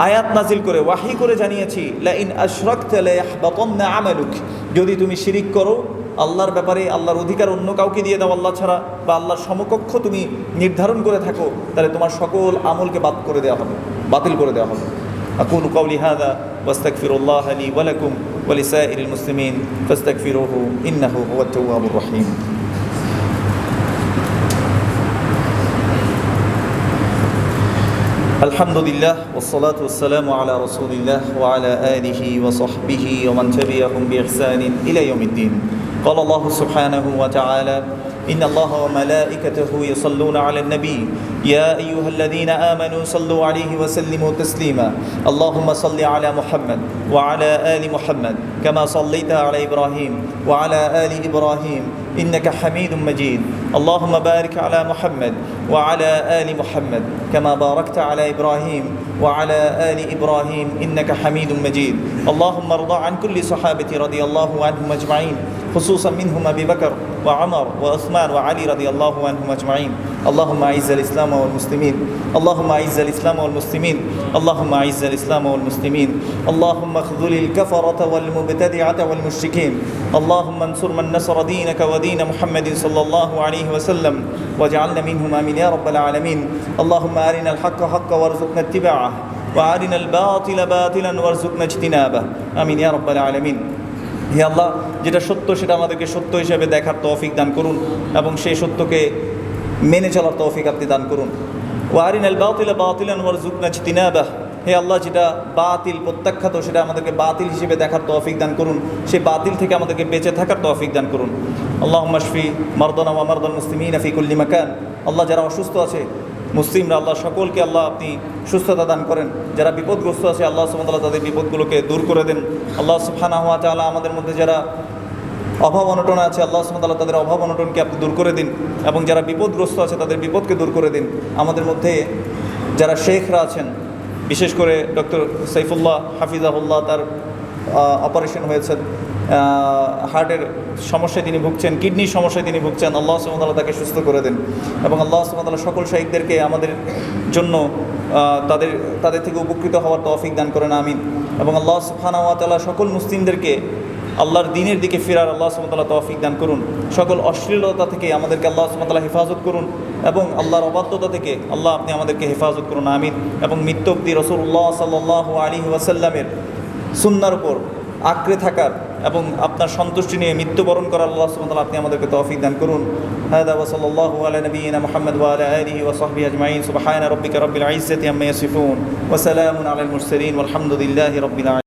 আয়াত নাজিল করে ওয়াহি করে জানিয়েছি, লা ইন আশরাকতা লা ইয়াহবাতান্না আমালুক, যদি তুমি শিরিক করো, আল্লাহর ব্যাপারে আল্লাহর অধিকার অন্য কাউকে দিয়ে দাও আল্লাহ ছাড়া, বা আল্লাহর সমকক্ষ তুমি নির্ধারণ করে থাকো, তাহলে তোমার সকল আমলকে বাতিল করে দেওয়া হবে। আকুলু কাওলি হাযা ওয়াস্তাগফিরুল্লাহ লি ওয়া লাকুম ওয়া লিসাইরিল মুসলিমিন ফাস্তাগফিরুহু ইন্নাহু হুয়াত তাওয়াবুর রহিম। আলহামদুলিল্লাহ ওয়াসসালাতু ওয়াসসালামু আলা রাসূলিল্লাহ ওয়া আলা আলিহি ওয়া সাহবিহি ওয়া মান তাবি'আহুম বিইহসানিন ইলা ইয়াউমিদ্দিন। ক্বালা আল্লাহু সুবহানাহু ওয়া তাআলা إن الله وملائكته يصلون على النبي يا أيها الذين آمنوا صلوا عليه وسلموا تسليما اللهم صل على محمد وعلى آل محمد كما صليت على إبراهيم وعلى آل إبراهيم إنك حميد مجيد اللهم بارك على محمد وعلى آل محمد كما باركت على إبراهيم وعلى آل إبراهيم إنك حميد مجيد اللهم ارض عن كل صحابة رضي الله عنهم أجمعين خصوصا منهم أبي بكر وعمر وعثمان وعلي رضي الله عنهم أجمعين اللهم أعز الإسلام والمسلمين اللهم أعز الإسلام والمسلمين اللهم أعز الإسلام والمسلمين اللهم اخذل الكفرة والمبتدعة والمشركين اللهم انصر من نصر دينك ودين محمد صلى الله عليه وسلم واجعلنا منهم آمين يا رب العالمين اللهم أرنا الحق حقا وارزقنا اتباعه وأرنا الباطل باطلا وارزقنا اجتنابه آمين يا رب العالمين। হে আল্লাহ, যেটা সত্য সেটা আমাদেরকে সত্য হিসেবে দেখার তৌফিক দান করুন এবং সেই সত্যকে মেনে চলার তৌফিক আপনি দান করুন। ওয়ারিনাল বাতিলা বাতিলান ওয়ারযুকনা ইজতিনাবাহ, হে আল্লাহ, যেটা বাতিল প্রত্যাখ্যাত সেটা আমাদেরকে বাতিল হিসেবে দেখার তৌফিক দান করুন, সেই বাতিল থেকে আমাদেরকে বেঁচে থাকার তৌফিক দান করুন। আল্লাহুম্মা শফি মারদানা ওয়া মারদাল মুসলিমিনা ফি কুল্লি মাকান, আল্লাহ যারা অসুস্থ আছে মুসলিমরা আল্লাহ সকলকে আল্লাহ আপনি সুস্থতা দান করেন। যারা বিপদগ্রস্ত আছে আল্লাহ সুবহানাহু ওয়া তাআলা তাদের বিপদগুলোকে দূর করে দেন। আল্লাহ সুবহানাহু ওয়া তাআলা আমাদের মধ্যে যারা অভাব অনটন আছে আল্লাহ সুবহানাহু ওয়া তাআলা তাদের অভাব অনটনকে আপনি দূর করে দিন, এবং যারা বিপদগ্রস্ত আছে তাদের বিপদকে দূর করে দিন। আমাদের মধ্যে যারা শেখরা আছেন, বিশেষ করে ডক্টর সাইফুল্লাহ হাফিজাহুল্লাহ, তার অপারেশন হয়েছে, হার্টের সমস্যায় তিনি ভুগছেন, কিডনির সমস্যায় তিনি ভুগছেন, আল্লাহ সুবহানাহু ওয়া তাআলা তাকে সুস্থ করে দেন। এবং আল্লাহ সুবহানাহু ওয়া তাআলা সকল শাইখদেরকে আমাদের জন্য তাদের থেকে উপকৃত হওয়ার তৌফিক দান করেন, আমিন। এবং আল্লাহ সুবহানাহু ওয়া তাআলা সকল মুসলিমদেরকে আল্লাহর দ্বীনের দিকে ফেরার আল্লাহ সুবহানাহু ওয়া তাআলা তৌফিক দান করুন। সকল অশ্লীলতা থেকে আমাদেরকে আল্লাহ সুবহানাহু ওয়া তাআলা হেফাজত করুন, এবং আল্লাহর অবাধ্যতা থেকে আল্লাহ আপনি আমাদেরকে হেফাজত করুন, আমিন। এবং মৃত্যু অবধি রাসূলুল্লাহ সাল্লাল্লাহু আলাইহি ওয়াসাল্লামের সুন্নাহর উপর আঁকড়ে থাকার এবং আপনার সন্তুষ্টি নিয়ে মৃত্যুবরণ করার আল্লাহ সুবহানাহু ওয়া তাআলা আপনি আমাদেরকে তৌফিক দান করুন। হাদা ওয়া সাল্লাল্লাহু আলা নবিয়িনা মুহাম্মদ ওয়া আলা আলিহি ওয়া সাহবিহি আজমাইন। সুবহানা রাব্বিকা রাব্বিল ইজ্জাতি আম্মা ইয়াসিফুন ওয়া সালামুন আলাল মুরসালিন ওয়ালহামদুলিল্লাহি রাব্বিল আলামিন।